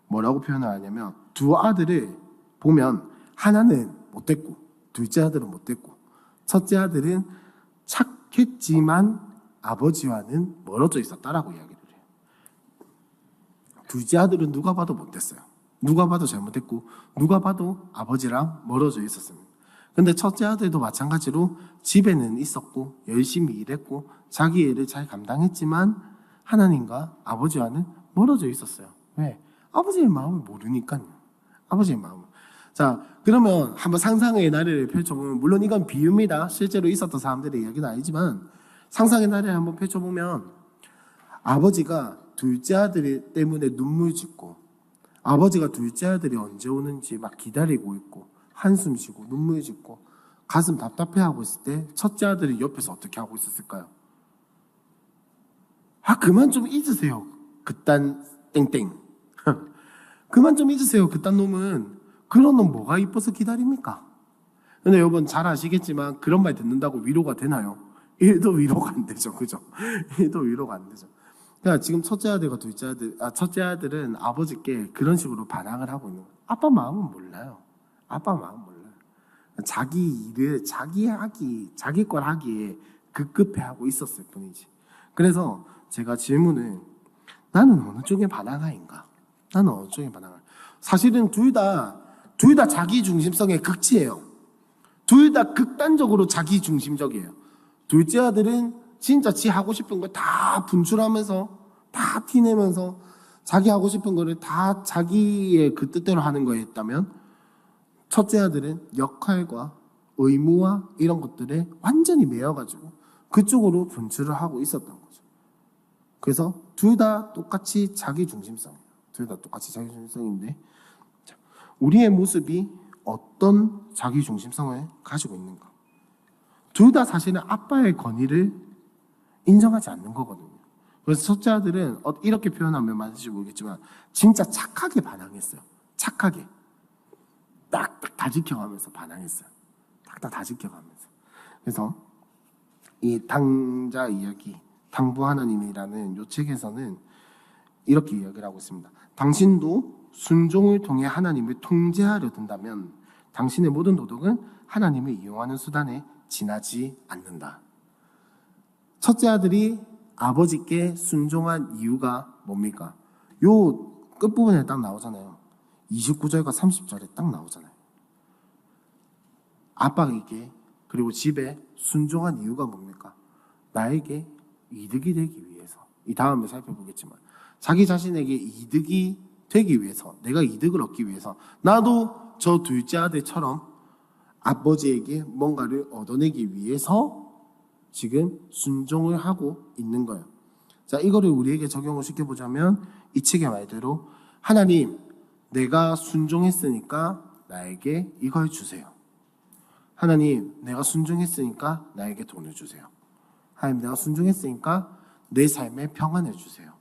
뭐라고 표현을 하냐면 두 아들을 보면 하나는 못됐고 둘째 아들은 못됐고 첫째 아들은 착했지만 아버지와는 멀어져 있었다라고 이야기를 해요. 둘째 아들은 누가 봐도 못됐어요. 누가 봐도 잘못했고 누가 봐도 아버지랑 멀어져 있었습니다. 근데 첫째 아들도 마찬가지로 집에는 있었고 열심히 일했고 자기 일을 잘 감당했지만 하나님과 아버지와는 멀어져 있었어요. 왜? 아버지의 마음을 모르니까요. 아버지의 마음을. 자, 그러면 한번 상상의 나래를 펼쳐보면, 물론 이건 비유입니다. 실제로 있었던 사람들의 이야기는 아니지만 상상의 나래를 한번 펼쳐보면 아버지가 둘째 아들 때문에 눈물 짓고 아버지가 둘째 아들이 언제 오는지 막 기다리고 있고 한숨 쉬고 눈물 짓고 가슴 답답해하고 있을 때 첫째 아들이 옆에서 어떻게 하고 있었을까요? 아, 그만 좀 잊으세요. 그딴 땡땡. 그만 좀 잊으세요. 그딴 놈은. 그런 놈 뭐가 이뻐서 기다립니까? 근데 여러분 잘 아시겠지만 그런 말 듣는다고 위로가 되나요? 1도 위로가 안 되죠. 그죠? 1도 위로가 안 되죠. 그러니까 지금 첫째 아들과 첫째 아들은 아버지께 그런 식으로 반항을 하고 있는 거예요. 아빠 마음은 몰라요. 아빠 마음은 몰라요. 자기 일을 자기 걸 하기에 급급해하고 있었을 뿐이지. 그래서 제가 질문을 나는 어느 쪽에 반항하인가? 나는 어느 쪽에 반항하? 사실은 둘 다 자기 중심성의 극치예요. 둘 다 극단적으로 자기 중심적이에요. 둘째 아들은 진짜 지 하고 싶은 걸 다 분출하면서 다 티내면서 자기 하고 싶은 거를 다 자기의 그 뜻대로 하는 거였다면 첫째 아들은 역할과 의무와 이런 것들에 완전히 매여가지고 그쪽으로 분출을 하고 있었던 거죠. 그래서 둘 다 똑같이 자기 중심성이에요. 둘 다 똑같이 자기 중심성인데 우리의 모습이 어떤 자기 중심성을 가지고 있는가? 둘 다 사실은 아빠의 권위를 인정하지 않는 거거든요. 그래서 첫째 아들은 이렇게 표현하면 맞을지 모르겠지만 진짜 착하게 반항했어요. 착하게. 딱딱 다 지켜가면서 반항했어요. 딱딱 다 지켜가면서. 그래서 이 당자 이야기, 당부 하나님이라는 이 책에서는 이렇게 이야기를 하고 있습니다. 당신도 순종을 통해 하나님을 통제하려 든다면 당신의 모든 도덕은 하나님을 이용하는 수단에 지나지 않는다. 첫째 아들이 아버지께 순종한 이유가 뭡니까? 요 끝부분에 딱 나오잖아요. 29절과 30절에 딱 나오잖아요. 아빠에게 그리고 집에 순종한 이유가 뭡니까? 나에게 이득이 되기 위해서. 이 다음에 살펴보겠지만 자기 자신에게 이득이 되기 위해서, 내가 이득을 얻기 위해서 나도 저 둘째 아들처럼 아버지에게 뭔가를 얻어내기 위해서 지금 순종을 하고 있는 거예요. 자, 이거를 우리에게 적용을 시켜보자면 이 책의 말대로 하나님, 내가 순종했으니까 나에게 이걸 주세요. 하나님, 내가 순종했으니까 나에게 돈을 주세요. 하나님, 내가 순종했으니까 내 삶에 평안을 주세요.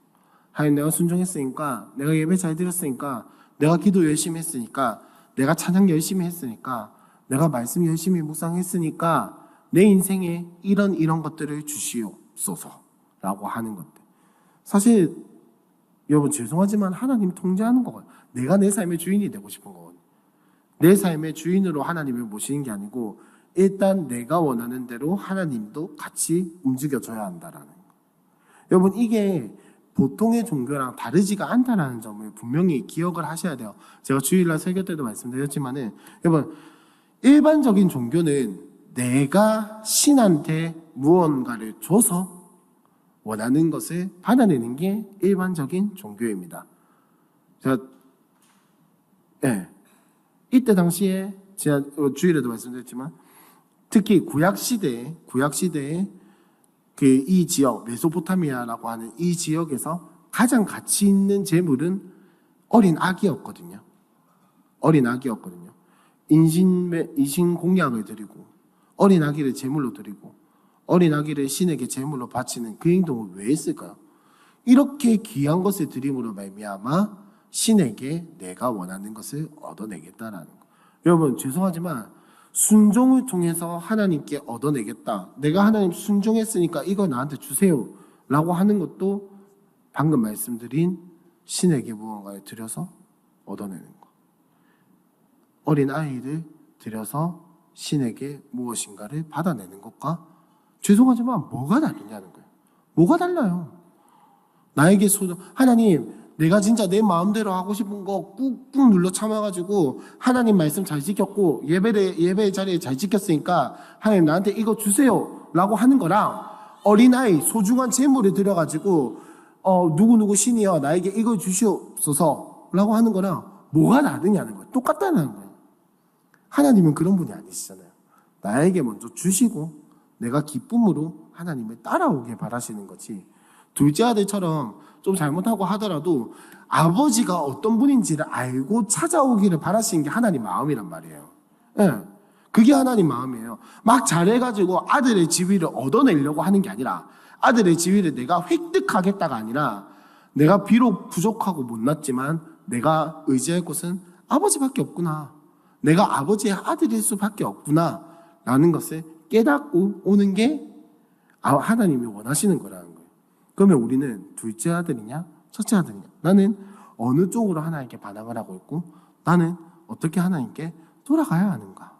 하나님, 내가 순종했으니까, 내가 예배 잘 드렸으니까, 내가 기도 열심히 했으니까, 내가 찬양 열심히 했으니까, 내가 말씀 열심히 묵상했으니까 내 인생에 이런 것들을 주시옵소서라고 하는 것들. 사실 여러분 죄송하지만 하나님 통제하는 거거든요. 내가 내 삶의 주인이 되고 싶은 거거든요. 내 삶의 주인으로 하나님을 모시는 게 아니고 일단 내가 원하는 대로 하나님도 같이 움직여줘야 한다라는 거. 여러분 이게 보통의 종교랑 다르지가 않다는 점을 분명히 기억을 하셔야 돼요. 제가 주일날 설교 때도 말씀드렸지만은 여러분 일반적인 종교는 내가 신한테 무언가를 줘서 원하는 것을 받아내는 게 일반적인 종교입니다. 제가 이때 당시에 제가 주일에도 말씀드렸지만 특히 구약 시대에 그 이 지역 메소포타미아라고 하는 이 지역에서 가장 가치 있는 제물은 어린 아기였거든요. 인신 공양을 드리고 어린 아기를 제물로 드리고 어린 아기를 신에게 제물로 바치는 그 행동을 왜 했을까요? 이렇게 귀한 것을 드림으로 말미암아 신에게 내가 원하는 것을 얻어내겠다라는 거. 여러분 죄송하지만 순종을 통해서 하나님께 얻어내겠다. 내가 하나님 순종했으니까 이거 나한테 주세요 라고 하는 것도 방금 말씀드린 신에게 무언가를 드려서 얻어내는 거. 어린 아이를 드려서 신에게 무엇인가를 받아내는 것과 죄송하지만 뭐가 다르냐는 거예요. 뭐가 달라요? 나에게 하나님 내가 진짜 내 마음대로 하고 싶은 거 꾹꾹 눌러 참아가지고 하나님 말씀 잘 지켰고 예배 자리에 잘 지켰으니까 하나님 나한테 이거 주세요 라고 하는 거랑 어린아이 소중한 재물을 들여가지고 누구누구 신이여 나에게 이거 주시옵소서 라고 하는 거랑 뭐가 다르냐는 거예요. 똑같다는 거예요. 하나님은 그런 분이 아니시잖아요. 나에게 먼저 주시고 내가 기쁨으로 하나님을 따라오게 바라시는 거지. 둘째 아들처럼 좀 잘못하고 하더라도 아버지가 어떤 분인지를 알고 찾아오기를 바라시는 게 하나님 마음이란 말이에요. 그게 하나님 마음이에요. 막 잘해가지고 아들의 지위를 얻어내려고 하는 게 아니라 아들의 지위를 내가 획득하겠다가 아니라 내가 비록 부족하고 못났지만 내가 의지할 곳은 아버지밖에 없구나. 내가 아버지의 아들일 수밖에 없구나 라는 것을 깨닫고 오는 게 하나님이 원하시는 거라는 거예요. 그러면 우리는 둘째 아들이냐 첫째 아들이냐, 나는 어느 쪽으로 하나님께 반항을 하고 있고 나는 어떻게 하나님께 돌아가야 하는가.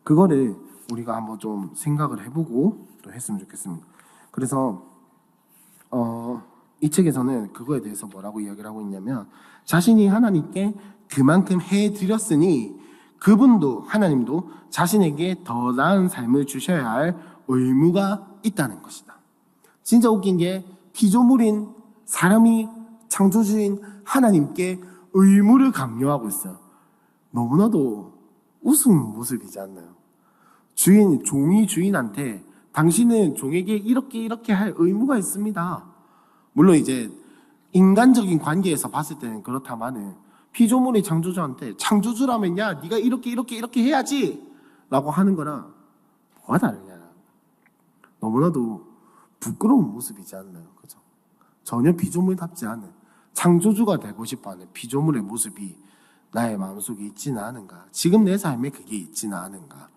그거를 우리가 한번 좀 생각을 해보고 또 했으면 좋겠습니다. 그래서 이 책에서는 그거에 대해서 뭐라고 이야기를 하고 있냐면 자신이 하나님께 그만큼 해드렸으니 그분도 하나님도 자신에게 더 나은 삶을 주셔야 할 의무가 있다는 것이다. 진짜 웃긴 게 피조물인 사람이 창조주인 하나님께 의무를 강요하고 있어요. 너무나도 우스운 모습이지 않나요? 종이 주인한테 당신은 종에게 이렇게 할 의무가 있습니다. 물론 이제 인간적인 관계에서 봤을 때는 그렇다마는 피조물의 창조주한테 창조주라면 야 네가 이렇게 해야지 라고 하는 거랑 뭐가 다르냐. 너무나도 부끄러운 모습이지 않나요? 그죠? 전혀 피조물답지 않은 창조주가 되고 싶어하는 피조물의 모습이 나의 마음속에 있지는 않은가. 지금 내 삶에 그게 있지는 않은가.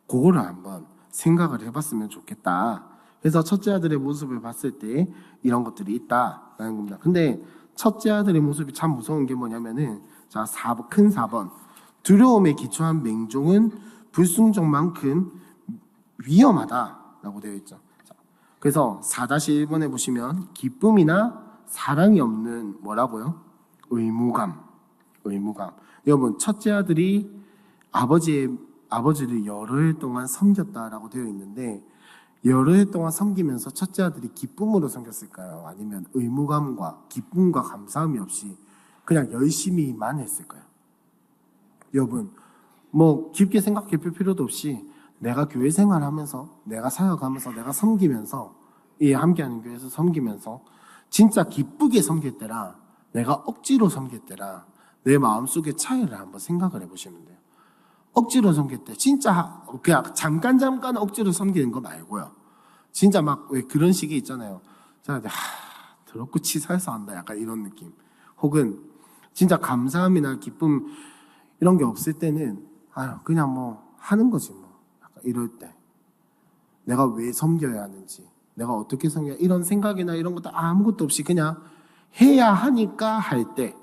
그거를 한번 생각을 해봤으면 좋겠다. 그래서 첫째 아들의 모습을 봤을 때 이런 것들이 있다라는 겁니다. 근데 첫째 아들의 모습이 참 무서운 게 뭐냐면은 자, 큰 4번. 두려움에 기초한 맹종은 불순종만큼 위험하다라고 되어 있죠. 자, 그래서 4-1번에 보시면 기쁨이나 사랑이 없는 뭐라고요? 의무감. 여러분, 첫째 아들이 아버지를 여러 해 동안 섬겼다라고 되어 있는데 여러 해 동안 섬기면서 첫째 아들이 기쁨으로 섬겼을까요? 아니면 의무감과 기쁨과 감사함이 없이 그냥 열심히만 했을까요? 여러분, 뭐 깊게 생각해 볼 필요도 없이 내가 교회 생활하면서 내가 사역하면서 내가 섬기면서 이 함께하는 교회에서 섬기면서 진짜 기쁘게 섬길 때랑 내가 억지로 섬길 때랑 내 마음속의 차이를 한번 생각을 해보시면 돼요. 억지로 섬길 때 진짜 그냥 잠깐 억지로 섬기는 거 말고요. 진짜 막 왜 그런 식이 있잖아요. 더럽고 치사해서 한다 약간 이런 느낌. 혹은 진짜 감사함이나 기쁨 이런 게 없을 때는 그냥 뭐 하는 거지 뭐 약간 이럴 때 내가 왜 섬겨야 하는지 내가 어떻게 섬겨야 이런 생각이나 이런 것도 아무것도 없이 그냥 해야 하니까 할 때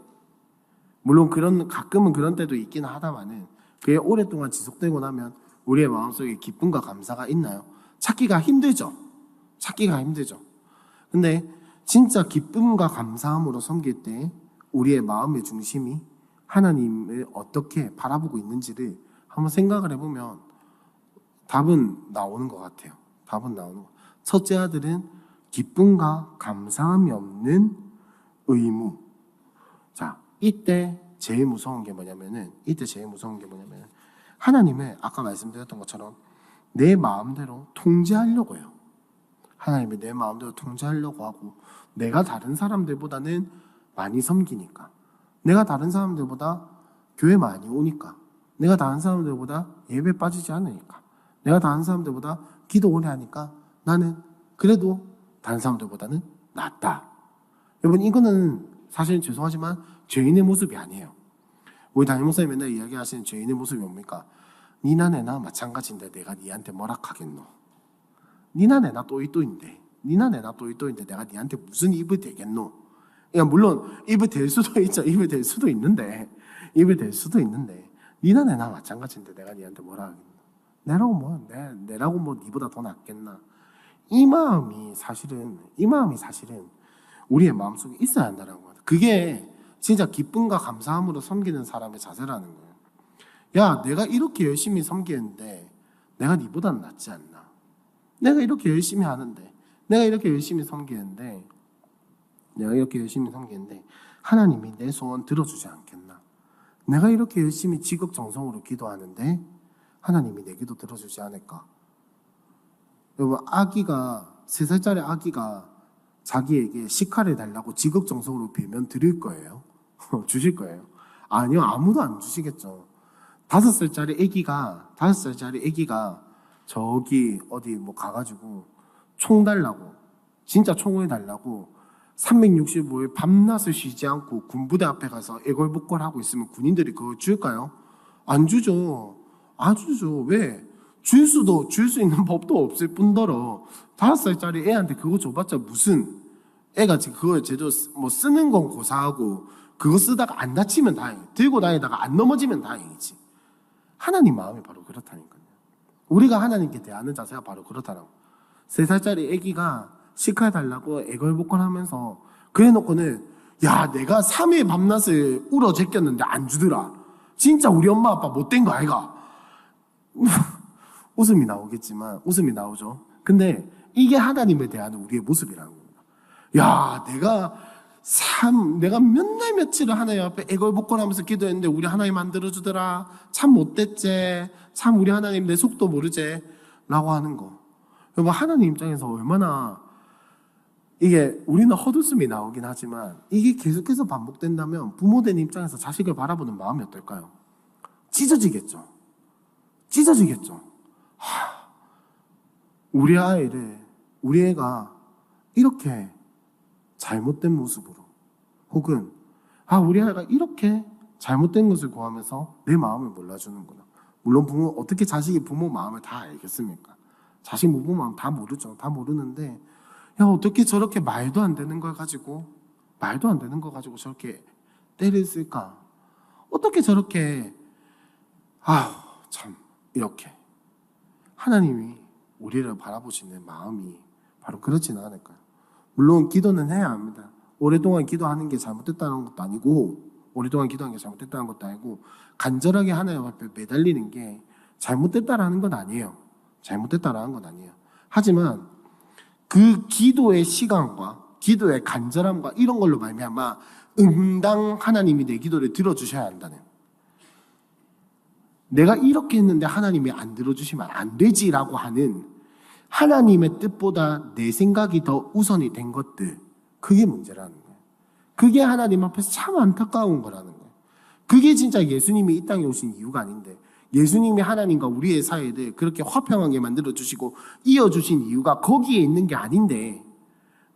물론 가끔은 그런 때도 있긴 하다마는 그게 오랫동안 지속되고 나면 우리의 마음속에 기쁨과 감사가 있나요? 찾기가 힘들죠. 근데 진짜 기쁨과 감사함으로 섬길 때 우리의 마음의 중심이 하나님을 어떻게 바라보고 있는지를 한번 생각을 해보면 답은 나오는 것 같아요. 답은 나오는 것. 첫째 아들은 기쁨과 감사함이 없는 의무. 자, 이때 제일 무서운 게 뭐냐면은 하나님을 아까 말씀드렸던 것처럼 내 마음대로 통제하려고 해요. 하나님이 내 마음대로 통제하려고 하고, 내가 다른 사람들보다는 많이 섬기니까, 내가 다른 사람들보다 교회 많이 오니까, 내가 다른 사람들보다 예배 빠지지 않으니까, 내가 다른 사람들보다 기도 오래 하니까 나는 그래도 다른 사람들보다는 낫다. 여러분, 이거는 사실 죄송하지만 죄인의 모습이 아니에요. 우리 담임 목사님 맨날 이야기하시는 죄인의 모습이 뭡니까? 니나 내나 마찬가지인데 내가 니한테 뭐라 하겠노? 니나 내나 또이또인데 내가 니한테 무슨 입이 되겠노? 그러니까 물론 입이 될 수도 있죠. 입이 될 수도 있는데 니나 내나 마찬가지인데 내가 니한테 뭐라 하겠노? 내라고 뭐 니보다 더 낫겠나? 이 마음이 사실은 우리의 마음속에 있어야 한다는 거예요. 그게 진짜 기쁨과 감사함으로 섬기는 사람의 자세라는 거예요. 야, 내가 이렇게 열심히 섬기는데 내가 니보다는 낫지 않나? 내가 이렇게 열심히 하는데, 내가 이렇게 열심히 섬기는데 하나님이 내 소원 들어주지 않겠나? 내가 이렇게 열심히 지극정성으로 기도하는데 하나님이 내 기도 들어주지 않을까? 여러분, 3살짜리 아기가 자기에게 식칼을 달라고 지극정성으로 빌면 드릴 거예요? 주실 거예요? 아니요, 아무도 안 주시겠죠. 5살짜리 아기가 저기 어디 뭐 가가지고 총 달라고, 진짜 총을 달라고 365일 밤낮을 쉬지 않고 군부대 앞에 가서 애걸복걸 하고 있으면 군인들이 그거 줄까요? 안 주죠. 왜? 줄 수 있는 법도 없을 뿐더러 5살짜리 애한테 그거 줘봤자 무슨, 애가 지금 그걸 제대로 뭐 쓰는 건 고사하고 그거 쓰다가 안 다치면 다행이지, 들고 다니다가 안 넘어지면 다행이지. 하나님 마음이 바로 그렇다니까요. 우리가 하나님께 대하는 자세가 바로 그렇다라고. 3살짜리 애기가 식칼 달라고 애걸복걸 하면서 그래놓고는, 야, 내가 3일 밤낮을 울어 제꼈는데 안 주더라. 진짜 우리 엄마 아빠 못된 거 아이가? 웃음이 나오죠. 근데 이게 하나님에 대한 우리의 모습이라는 겁니다. 야, 내가 몇 날 며칠을 하나님 앞에 애걸복걸하면서 기도했는데 우리 하나님 만들어주더라. 참 못됐지. 참 우리 하나님 내 속도 모르지. 라고 하는 거. 여러분, 하나님 입장에서 얼마나, 이게 우리는 헛웃음이 나오긴 하지만 이게 계속해서 반복된다면 부모된 입장에서 자식을 바라보는 마음이 어떨까요? 찢어지겠죠. 우리 애가 이렇게 잘못된 모습으로, 혹은 우리 아이가 이렇게 잘못된 것을 구하면서 내 마음을 몰라주는구나. 물론 어떻게 자식이 부모 마음을 다 알겠습니까? 자식 부모 마음 다 모르죠. 다 모르는데, 야, 어떻게 저렇게 말도 안 되는 걸 가지고 저렇게 때를 쓸까? 어떻게 저렇게, 참, 이렇게. 하나님이 우리를 바라보시는 마음이 바로 그렇지는 않을까요? 물론 기도는 해야 합니다. 오랫동안 기도하는 게 잘못됐다는 것도 아니고, 간절하게 하나님 앞에 매달리는 게 잘못됐다라는 건 아니에요. 하지만 그 기도의 시간과 기도의 간절함과 이런 걸로 말미암아 응당 하나님이 내 기도를 들어주셔야 한다는, 내가 이렇게 했는데 하나님이 안 들어주시면 안 되지라고 하는 하나님의 뜻보다 내 생각이 더 우선이 된 것들, 그게 문제라는 거예요. 그게 하나님 앞에서 참 안타까운 거라는 거예요. 그게 진짜 예수님이 이 땅에 오신 이유가 아닌데, 예수님이 하나님과 우리의 사이를 그렇게 화평하게 만들어주시고 이어주신 이유가 거기에 있는 게 아닌데,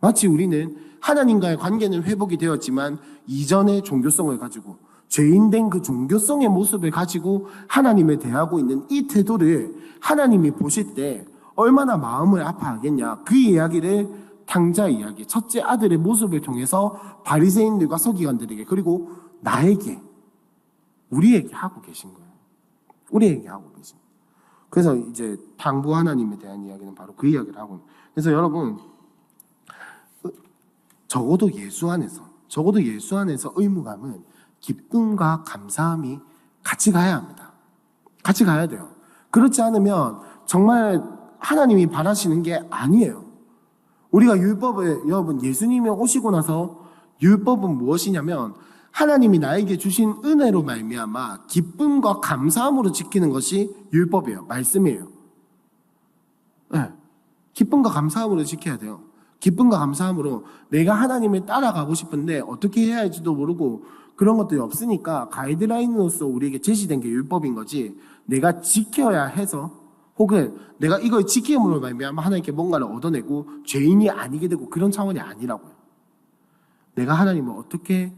마치 우리는 하나님과의 관계는 회복이 되었지만 이전의 종교성을 가지고, 죄인된 그 종교성의 모습을 가지고 하나님을 대하고 있는 이 태도를 하나님이 보실 때 얼마나 마음을 아파하겠냐. 그 이야기를 탕자 이야기, 첫째 아들의 모습을 통해서 바리새인들과 서기관들에게, 그리고 우리에게 하고 계신 거예요. 그래서 이제 당부 하나님에 대한 이야기는 바로 그 이야기를 하고 있는. 그래서 여러분, 적어도 예수 안에서 의무감은 기쁨과 감사함이 같이 가야 합니다. 같이 가야 돼요. 그렇지 않으면 정말 하나님이 바라시는 게 아니에요. 우리가 율법을, 여러분, 예수님이 오시고 나서 율법은 무엇이냐면 하나님이 나에게 주신 은혜로 말미암아 기쁨과 감사함으로 지키는 것이 율법이에요. 말씀이에요. 네. 기쁨과 감사함으로 지켜야 돼요. 기쁨과 감사함으로 내가 하나님을 따라가고 싶은데 어떻게 해야 할지도 모르고 그런 것들이 없으니까 가이드라인으로서 우리에게 제시된 게 율법인 거지, 내가 지켜야 해서 혹은 내가 이걸 지킴으로 말미암아 하나님께 뭔가를 얻어내고 죄인이 아니게 되고 그런 차원이 아니라고요. 내가 하나님을 어떻게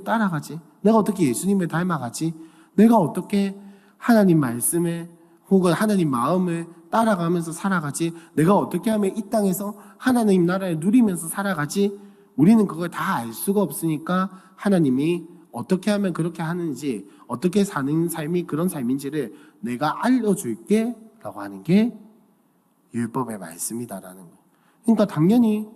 따라가지? 내가 어떻게 예수님을 닮아가지? 내가 어떻게 하나님 말씀에 혹은 하나님 마음을 따라가면서 살아가지? 내가 어떻게 하면 이 땅에서 하나님 나라를 누리면서 살아가지? 우리는 그걸 다 알 수가 없으니까 하나님이 어떻게 하면 그렇게 하는지, 어떻게 사는 삶이 그런 삶인지를 내가 알려줄게 라고 하는 게 율법의 말씀이다라는 거예요. 그러니까 당연히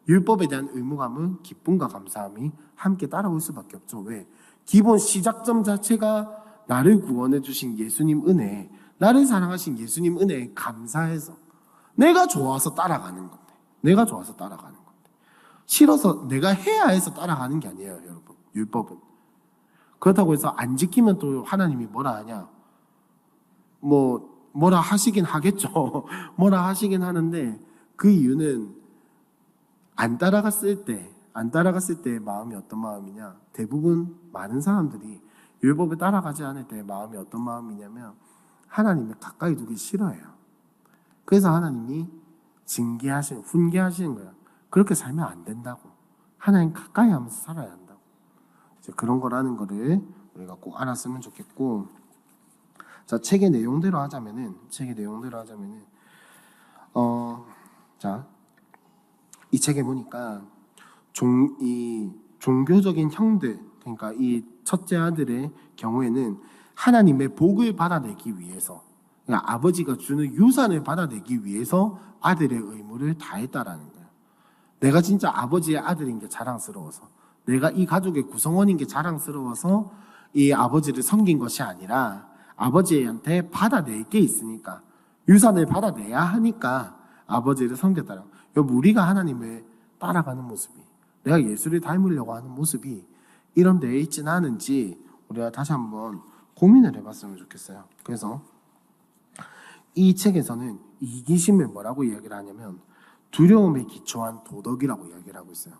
율법에 대한 의무감은 기쁨과 감사함이 함께 따라올 수밖에 없죠. 왜? 기본 시작점 자체가 나를 구원해 주신 예수님 은혜, 나를 사랑하신 예수님 은혜에 감사해서 내가 좋아서 따라가는 건데, 내가 좋아서 따라가는 건데, 싫어서 내가 해야 해서 따라가는 게 아니에요, 여러분. 율법은. 그렇다고 해서 안 지키면 또 하나님이 뭐라 하냐? 뭐라 하시긴 하겠죠. 뭐라 하시긴 하는데 그 이유는 안 따라갔을 때 마음이 어떤 마음이냐? 대부분 많은 사람들이 율법을 따라가지 않을 때 마음이 어떤 마음이냐면 하나님을 가까이 두기 싫어해요. 그래서 하나님이 훈계하시는 거예요. 그렇게 살면 안 된다고. 하나님 가까이 하면서 살아야 한다고. 이제 그런 거라는 거를 우리가 꼭 알았으면 좋겠고, 자, 책의 내용대로 하자면은, 이 책에 보니까 이 종교적인 형들, 그러니까 이 첫째 아들의 경우에는 하나님의 복을 받아내기 위해서, 그러니까 아버지가 주는 유산을 받아내기 위해서 아들의 의무를 다했다라는 거예요. 내가 진짜 아버지의 아들인 게 자랑스러워서, 내가 이 가족의 구성원인 게 자랑스러워서 이 아버지를 섬긴 것이 아니라 아버지한테 받아낼 게 있으니까, 유산을 받아내야 하니까 아버지를 섬겼다는 거예요. 우리가 하나님을 따라가는 모습이, 내가 예수를 닮으려고 하는 모습이 이런 데에 있지는 않은지 우리가 다시 한번 고민을 해봤으면 좋겠어요. 그래서 이 책에서는 이기심을 뭐라고 이야기를 하냐면 두려움에 기초한 도덕이라고 이야기를 하고 있어요.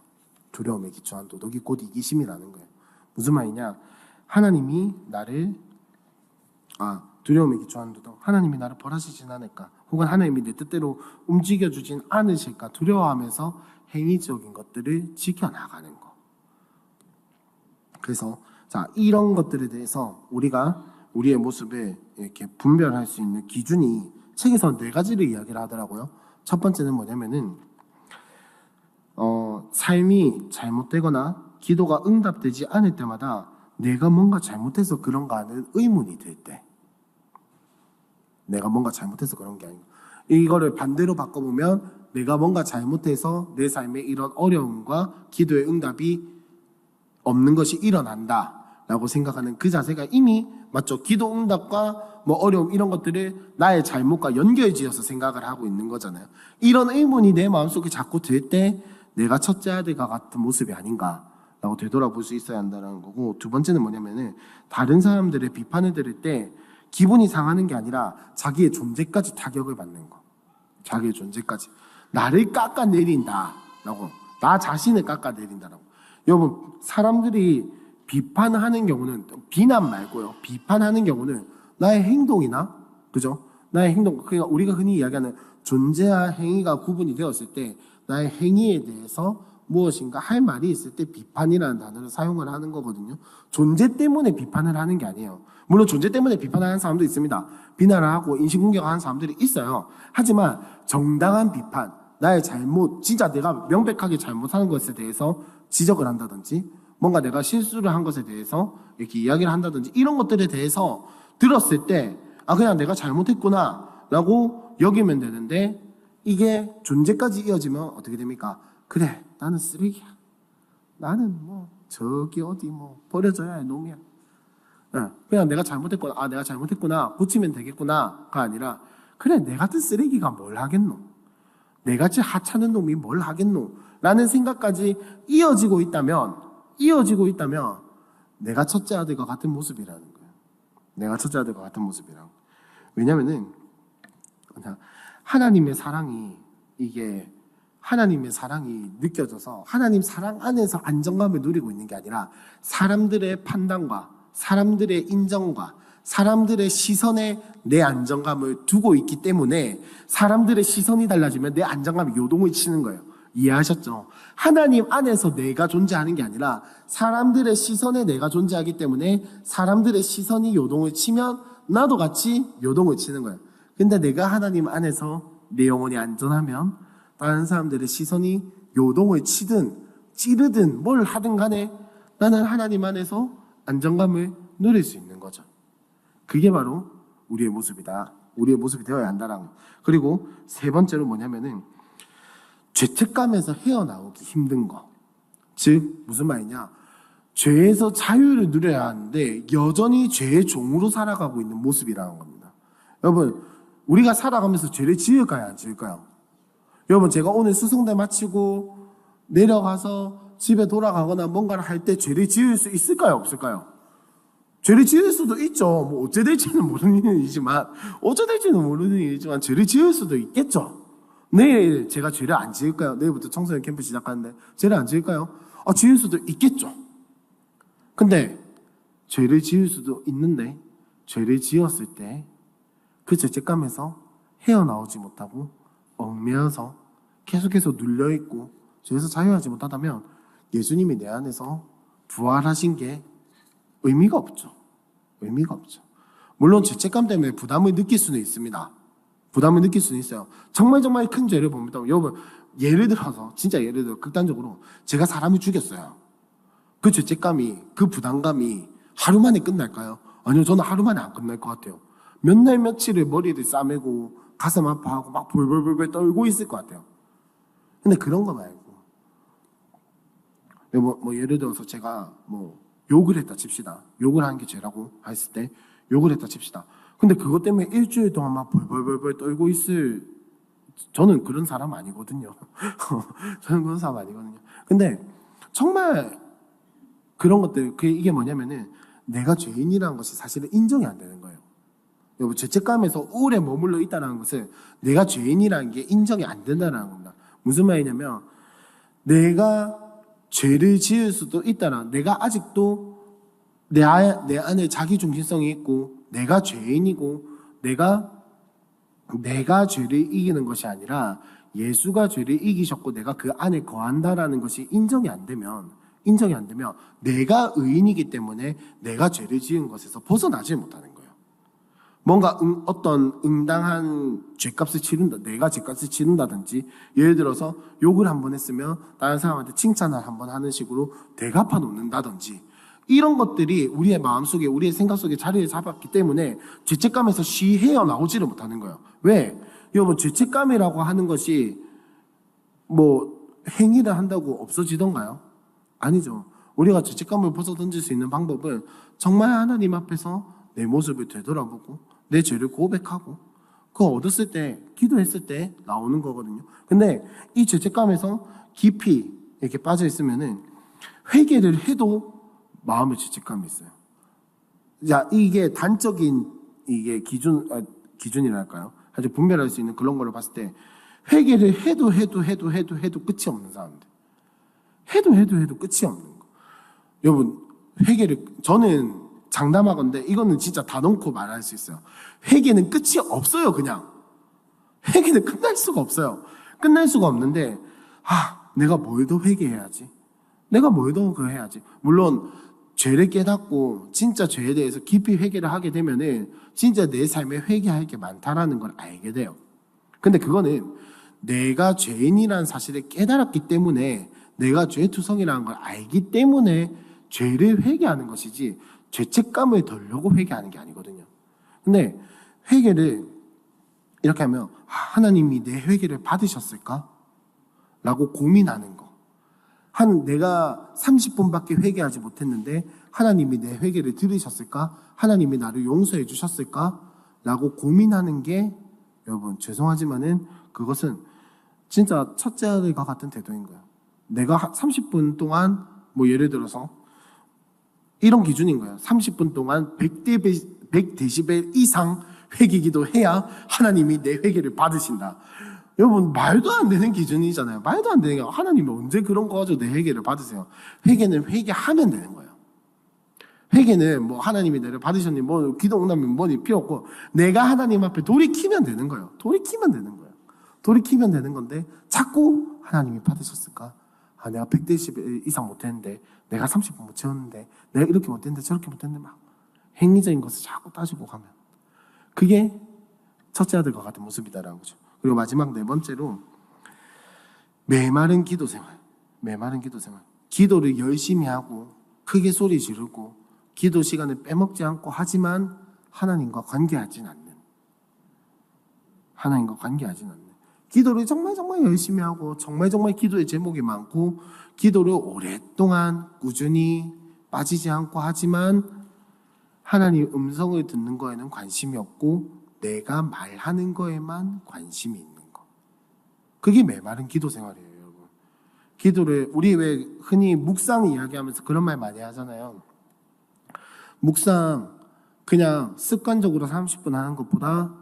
두려움에 기초한 도덕이 곧 이기심이라는 거예요. 무슨 말이냐? 두려움에 기초한 도덕, 하나님이 나를 벌하시진 않을까, 혹은 하나님이 내 뜻대로 움직여주진 않으실까 두려워하면서 행위적인 것들을 지켜나가는 거. 그래서 이런 것들에 대해서 우리가 우리의 모습을 이렇게 분별할 수 있는 기준이 책에서 4가지를 이야기를 하더라고요. 첫 번째는 뭐냐면은 삶이 잘못되거나 기도가 응답되지 않을 때마다 내가 뭔가 잘못해서 그런가 하는 의문이 들 때, 내가 뭔가 잘못해서 그런 게 아닌가. 이거를 반대로 바꿔보면 내가 뭔가 잘못해서 내 삶에 이런 어려움과 기도의 응답이 없는 것이 일어난다라고 생각하는 그 자세가 이미 맞죠. 기도 응답과 어려움 이런 것들을 나의 잘못과 연결지어서 생각을 하고 있는 거잖아요. 이런 의문이 내 마음속에 자꾸 들 때 내가 첫째 아들과 같은 모습이 아닌가라고 되돌아볼 수 있어야 한다는 거고, 두 번째는 뭐냐면은 다른 사람들의 비판을 들을 때 기분이 상하는 게 아니라 자기의 존재까지 타격을 받는 거. 자기의 존재까지. 나를 깎아내린다라고. 나 자신을 깎아내린다라고. 여러분, 사람들이 비판하는 경우는, 비난 말고요, 비판하는 경우는 나의 행동이나, 그죠? 나의 행동, 그러니까 우리가 흔히 이야기하는 존재와 행위가 구분이 되었을 때 나의 행위에 대해서 무엇인가 할 말이 있을 때 비판이라는 단어를 사용을 하는 거거든요. 존재 때문에 비판을 하는 게 아니에요. 물론 존재 때문에 비판을 하는 사람도 있습니다. 비난을 하고 인신공격하는 사람들이 있어요. 하지만 정당한 비판, 나의 잘못, 진짜 내가 명백하게 잘못하는 것에 대해서 지적을 한다든지, 뭔가 내가 실수를 한 것에 대해서 이렇게 이야기를 한다든지, 이런 것들에 대해서 들었을 때 그냥 내가 잘못했구나 라고 여기면 되는데, 이게 존재까지 이어지면 어떻게 됩니까? 그래, 나는 쓰레기야. 나는 저기 어디 버려져야 할 놈이야. 그냥 내가 잘못했구나, 내가 잘못했구나, 고치면 되겠구나가 아니라, 그래, 내 같은 쓰레기가 뭘 하겠노? 내 같이 하찮은 놈이 뭘 하겠노? 라는 생각까지 이어지고 있다면, 내가 첫째 아들과 같은 모습이라는 거예요. 내가 첫째 아들과 같은 모습이라고. 왜냐면은, 하나님의 사랑이 느껴져서 하나님 사랑 안에서 안정감을 누리고 있는 게 아니라 사람들의 판단과 사람들의 인정과 사람들의 시선에 내 안정감을 두고 있기 때문에 사람들의 시선이 달라지면 내 안정감이 요동을 치는 거예요. 이해하셨죠? 하나님 안에서 내가 존재하는 게 아니라 사람들의 시선에 내가 존재하기 때문에 사람들의 시선이 요동을 치면 나도 같이 요동을 치는 거예요. 근데 내가 하나님 안에서 내 영혼이 안전하면 다른 사람들의 시선이 요동을 치든 찌르든 뭘 하든 간에 나는 하나님 안에서 안정감을 누릴 수 있는 거죠. 그게 바로 우리의 모습이다. 우리의 모습이 되어야 한다라는 거. 그리고 세 번째로 뭐냐면은 죄책감에서 헤어나오기 힘든 거. 즉 무슨 말이냐? 죄에서 자유를 누려야 하는데 여전히 죄의 종으로 살아가고 있는 모습이라는 겁니다. 여러분, 우리가 살아가면서 죄를 지을까요? 안 지을까요? 여러분, 제가 오늘 수성대 마치고 내려가서 집에 돌아가거나 뭔가를 할 때 죄를 지을 수 있을까요? 없을까요? 죄를 지을 수도 있죠. 뭐 어째 될지는 모르는 일이지만 죄를 지을 수도 있겠죠. 내일 제가 죄를 안 지을까요? 내일부터 청소년 캠프 시작하는데 죄를 안 지을까요? 지을 수도 있겠죠. 근데 죄를 지을 수도 있는데 죄를 지었을 때 그 죄책감에서 헤어나오지 못하고 얽매여서 계속해서 눌려있고 죄에서 자유하지 못하다면 예수님이 내 안에서 부활하신 게 의미가 없죠. 물론 죄책감 때문에 부담을 느낄 수는 있습니다. 부담을 느낄 수는 있어요. 정말 큰 죄를 봅니다. 여러분, 예를 들어 극단적으로 제가 사람을 죽였어요. 그 죄책감이, 그 부담감이 하루 만에 끝날까요? 아니요, 저는 하루 만에 안 끝날 것 같아요. 몇 날 며칠을 머리를 싸매고 가슴 아파하고 막 벌벌벌 떨고 있을 것 같아요. 근데 그런 거 말고 예를 들어서 제가 욕을 했다 칩시다. 욕을 하는 게 죄라고 했을 때 욕을 했다 칩시다. 근데 그것 때문에 일주일 동안 막 벌벌벌 떨고 있을, 저는 그런 사람 아니거든요. 근데 정말 그런 것들, 이게 뭐냐면은 내가 죄인이라는 것이 사실은 인정이 안 되는 거예요. 여러분, 죄책감에서 오래 머물러 있다는 것은 내가 죄인이라는 게 인정이 안 된다는 겁니다. 무슨 말이냐면 내가 죄를 지을 수도 있다는, 내가 아직도 내 안에 자기중심성이 있고 내가 죄인이고 내가 죄를 이기는 것이 아니라 예수가 죄를 이기셨고 내가 그 안에 거한다라는 것이 인정이 안 되면 내가 의인이기 때문에 내가 죄를 지은 것에서 벗어나지 못하는 거예요. 뭔가 어떤 응당한 죄값을 치른다, 내가 죄값을 치른다든지, 예를 들어서 욕을 한번 했으면 다른 사람한테 칭찬을 한번 하는 식으로 되갚아 놓는다든지, 이런 것들이 우리의 마음속에, 우리의 생각 속에 자리를 잡았기 때문에 죄책감에서 쉬 헤어나오지를 못하는 거예요. 왜? 여러분, 죄책감이라고 하는 것이 행위를 한다고 없어지던가요? 아니죠. 우리가 죄책감을 벗어던질 수 있는 방법은 정말 하나님 앞에서 내 모습을 되돌아보고 내 죄를 고백하고 그거 얻었을 때, 기도했을 때 나오는 거거든요. 근데 이 죄책감에서 깊이 이렇게 빠져 있으면은 회개를 해도 마음의 죄책감이 있어요. 자, 이게 단적인 기준이랄까요? 아주 분별할 수 있는 그런 걸로 봤을 때 회개를 해도 끝이 없는 사람들. 해도 끝이 없는 거. 여러분, 저는 장담하건대 이거는 진짜 다 놓고 말할 수 있어요. 회개는 끝이 없어요, 그냥. 회개는 끝날 수가 없어요. 끝날 수가 없는데, 내가 뭘 더 회개해야지. 내가 뭘 더 해야지. 물론, 죄를 깨닫고 진짜 죄에 대해서 깊이 회개를 하게 되면은 진짜 내 삶에 회개할 게 많다라는 걸 알게 돼요. 근데 그거는 내가 죄인이라는 사실을 깨달았기 때문에, 내가 죄투성이라는 걸 알기 때문에 죄를 회개하는 것이지 죄책감을 덜려고 회개하는 게 아니거든요. 근데 회개를 이렇게 하면 하나님이 내 회개를 받으셨을까? 라고 고민하는 거. 내가 30분밖에 회개하지 못했는데 하나님이 내 회개를 들으셨을까? 하나님이 나를 용서해 주셨을까? 라고 고민하는 게 여러분 죄송하지만은 그것은 진짜 첫째 아들과 같은 태도인 거예요. 내가 30분 동안 뭐 예를 들어서 이런 기준인 거예요. 30분 동안 100데시벨 이상 회개기도 해야 하나님이 내 회개를 받으신다. 여러분 말도 안 되는 기준이잖아요. 말도 안 되는 게 하나님이 언제 그런 거 가지고 내 회개를 받으세요. 회개는 회개하면 되는 거예요. 회개는 뭐 하나님이 내를 받으셨니 뭐 기도 응답이 뭐니 필요 없고 내가 하나님 앞에 돌이키면 되는 거예요. 돌이키면 되는 거예요. 돌이키면 되는 건데 자꾸 하나님이 받으셨을까? 아, 내가 100데시벨 이상 못했는데 내가 30분 못 채웠는데 내가 이렇게 못했는데 저렇게 못했는데 막 행위적인 것을 자꾸 따지고 가면 그게 첫째 아들과 같은 모습이다라는 거죠. 그리고 마지막 네 번째로 메마른 기도 생활. 메마른 기도 생활. 기도를 열심히 하고 크게 소리 지르고 기도 시간을 빼먹지 않고 하지만 하나님과 관계하진 않는. 하나님과 관계하진 않는. 기도를 정말 열심히 하고 정말 기도의 제목이 많고 기도를 오랫동안 꾸준히 빠지지 않고 하지만 하나님 음성을 듣는 거에는 관심이 없고 내가 말하는 거에만 관심이 있는 거. 그게 메마른 기도 생활이에요, 여러분. 기도를 우리 왜 흔히 묵상 이야기하면서 그런 말 많이 하잖아요. 묵상 그냥 습관적으로 30분 하는 것보다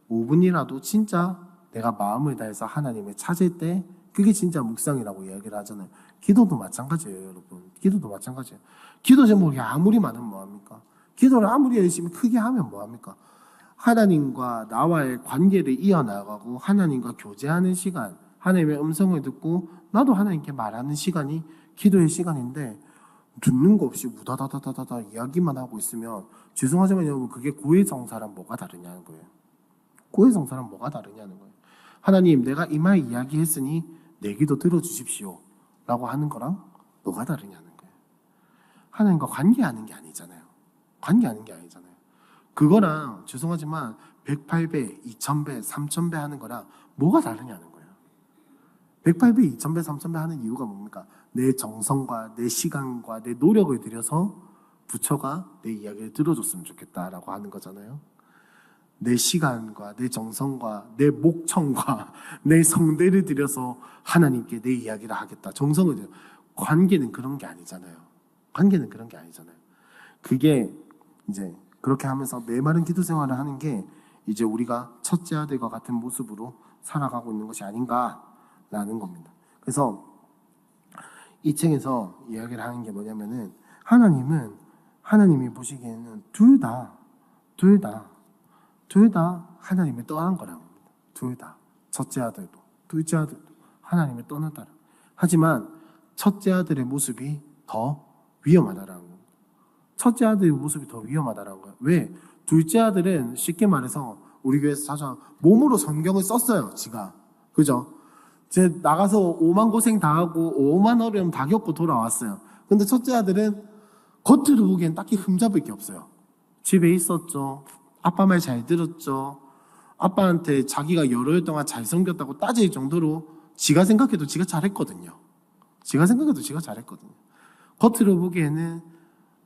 5분이라도 진짜 내가 마음을 다해서 하나님을 찾을 때 그게 진짜 묵상이라고 이야기를 하잖아요. 기도도 마찬가지예요, 여러분. 기도도 마찬가지예요. 기도 제목이 아무리 많으면 뭐합니까? 기도를 아무리 열심히 크게 하면 뭐합니까? 하나님과 나와의 관계를 이어나가고 하나님과 교제하는 시간, 하나님의 음성을 듣고 나도 하나님께 말하는 시간이 기도의 시간인데 듣는 거 없이 우다다다다다 이야기만 하고 있으면 죄송하지만 여러분 그게 고해성사랑 뭐가 다르냐는 거예요. 고해성사랑 뭐가 다르냐는 거예요. 하나님 내가 이 말 이야기했으니 내 기도 들어주십시오 라고 하는 거랑 뭐가 다르냐는 거예요. 하나님과 관계하는 게 아니잖아요. 관계하는 게 아니잖아요. 그거랑 죄송하지만 108배, 2000배, 3000배 하는 거랑 뭐가 다르냐는 거예요. 108배, 2000배, 3000배 하는 이유가 뭡니까? 내 정성과 내 시간과 내 노력을 들여서 부처가 내 이야기를 들어줬으면 좋겠다라고 하는 거잖아요. 내 시간과 내 정성과 내 목청과 내 성대를 들여서 하나님께 내 이야기를 하겠다. 정성을 들여. 관계는 그런 게 아니잖아요. 관계는 그런 게 아니잖아요. 그게 이제 그렇게 하면서 메마른 기도 생활을 하는 게 이제 우리가 첫째 아들과 같은 모습으로 살아가고 있는 것이 아닌가라는 겁니다. 그래서 이 책에서 이야기를 하는 게 뭐냐면은 하나님이 보시기에는 둘 다 하나님을 떠난 거라고 합니다. 둘 다. 첫째 아들도 둘째 아들도 하나님을 떠났다라. 하지만 첫째 아들의 모습이 더 위험하다라는 거예요. 첫째 아들의 모습이 더 위험하다라는 거예요. 왜? 둘째 아들은 쉽게 말해서 우리 교회에서 자주 몸으로 성경을 썼어요. 지가. 그죠? 제 나가서 오만 고생 다 하고 오만 어려움 다 겪고 돌아왔어요. 근데 첫째 아들은 겉으로 보기엔 딱히 흠잡을 게 없어요. 집에 있었죠. 아빠 말 잘 들었죠. 아빠한테 자기가 여러 해 동안 잘 섬겼다고 따질 정도로 지가 생각해도 지가 잘했거든요. 겉으로 보기에는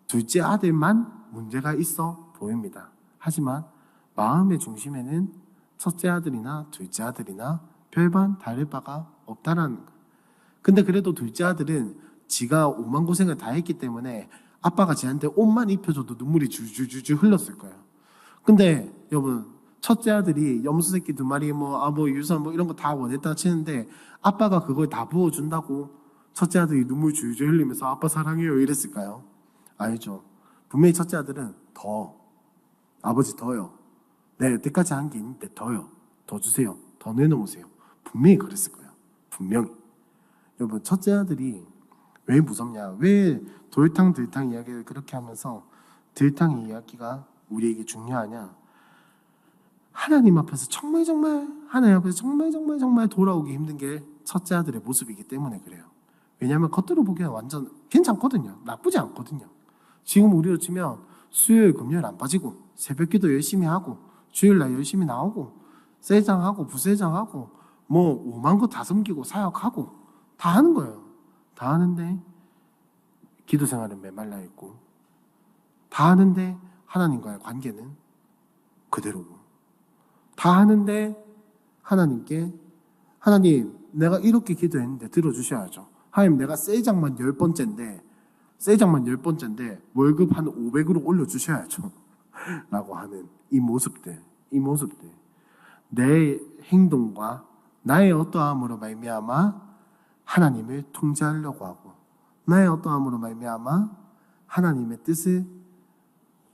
둘째 아들만 문제가 있어 보입니다. 하지만 마음의 중심에는 첫째 아들이나 둘째 아들이나 별반 다를 바가 없다라는 거예요. 근데 그래도 둘째 아들은 지가 오만 고생을 다 했기 때문에 아빠가 지한테 옷만 입혀줘도 눈물이 줄줄줄줄 흘렀을 거예요. 근데 여러분 첫째 아들이 염소 새끼 2마리 뭐 유선 뭐 이런 거 다 원했다 치는데 아빠가 그걸 다 부어준다고 첫째 아들이 눈물 줄줄 흘리면서 아빠 사랑해요 이랬을까요? 아니죠. 분명히 첫째 아들은 아버지 더요. 네, 여태까지 한 게 있는데 더요. 더 주세요. 더 내놓으세요. 분명히 그랬을 거예요. 분명히. 여러분 첫째 아들이 왜 무섭냐? 왜 돌탕 들탕 이야기를 그렇게 하면서 들탕 이야기가 우리에게 중요하냐? 하나님 앞에서 정말 돌아오기 힘든 게 첫째 아들의 모습이기 때문에 그래요. 왜냐하면 겉으로 보기에는 완전 괜찮거든요. 나쁘지 않거든요. 지금 우리로 치면 수요일 금요일 안 빠지고 새벽기도 열심히 하고 주일날 열심히 나오고 세장하고 부세장하고 뭐 5만 거 다 섬기고 사역하고 다 하는 거예요. 다 하는데 기도 생활은 메말라 있고 다 하는데 하나님과의 관계는 그대로고 다 하는데 하나님께 하나님 내가 이렇게 기도했는데 들어주셔야죠. 하나님 내가 세장만 10번째인데 월급 한 500으로 올려주셔야죠. 라고 하는 이 모습들 내 행동과 나의 어떠함으로 말미암아 하나님을 통제하려고 하고 나의 어떠함으로 말미암아 하나님의 뜻을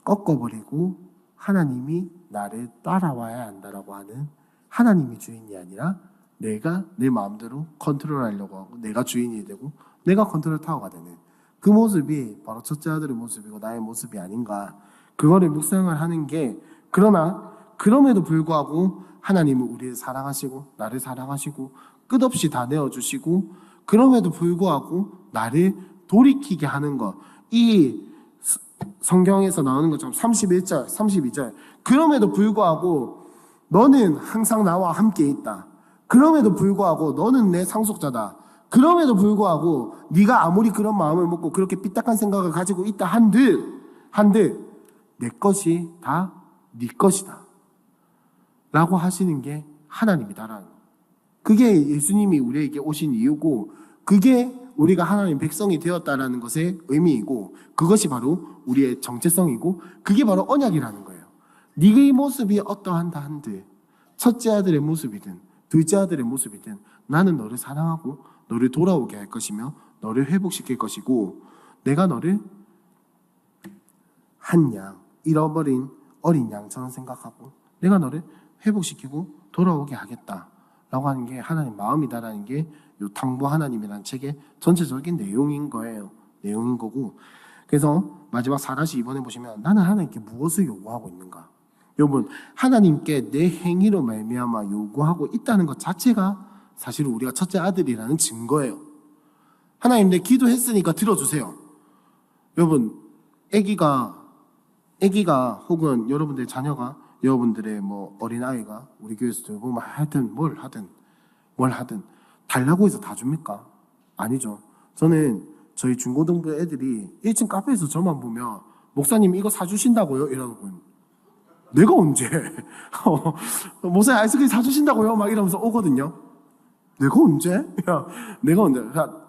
꺾어버리고 하나님이 나를 따라와야 한다라고 하는 하나님이 주인이 아니라 내가 내 마음대로 컨트롤하려고 하고 내가 주인이 되고 내가 컨트롤 타워가 되는 그 모습이 바로 첫째 아들의 모습이고 나의 모습이 아닌가. 그거를 묵상을 하는 게 그러나 그럼에도 불구하고 하나님은 우리를 사랑하시고 나를 사랑하시고 끝없이 다 내어주시고 그럼에도 불구하고 나를 돌이키게 하는 것. 이 성경에서 나오는 것처럼 31절, 32절 그럼에도 불구하고 너는 항상 나와 함께 있다. 그럼에도 불구하고 너는 내 상속자다. 그럼에도 불구하고 네가 아무리 그런 마음을 먹고 그렇게 삐딱한 생각을 가지고 있다 한들 내 것이 다 네 것이다 라고 하시는 게 하나님이다라는 거예요. 그게 예수님이 우리에게 오신 이유고 그게 우리가 하나님 백성이 되었다라는 것의 의미이고 그것이 바로 우리의 정체성이고 그게 바로 언약이라는 거예요. 네의 모습이 어떠한다 한들 첫째 아들의 모습이든 둘째 아들의 모습이든 나는 너를 사랑하고 너를 돌아오게 할 것이며 너를 회복시킬 것이고 내가 너를 한 양, 잃어버린 어린 양처럼 생각하고 내가 너를 회복시키고 돌아오게 하겠다라고 하는 게 하나님 마음이다라는 게 이 당부 하나님이라는 책의 전체적인 내용인 거예요. 내용인 거고 그래서 마지막 4-2번에 보시면 나는 하나님께 무엇을 요구하고 있는가? 여러분 하나님께 내 행위로 말미암아 요구하고 있다는 것 자체가 사실 우리가 첫째 아들이라는 증거예요. 하나님 내 기도했으니까 들어주세요. 여러분 아기가 혹은 여러분들의 자녀가 여러분들의 어린아이가 우리 교회에서 보면 하여튼 뭘 하든 달라고 해서 다 줍니까? 아니죠. 저는 저희 중고등부 애들이 1층 카페에서 저만 보면 목사님 이거 사주신다고요? 이러고 내가 언제? 목사님 아이스크림 사주신다고요? 막 이러면서 오거든요. 내가 언제? 내가 언제?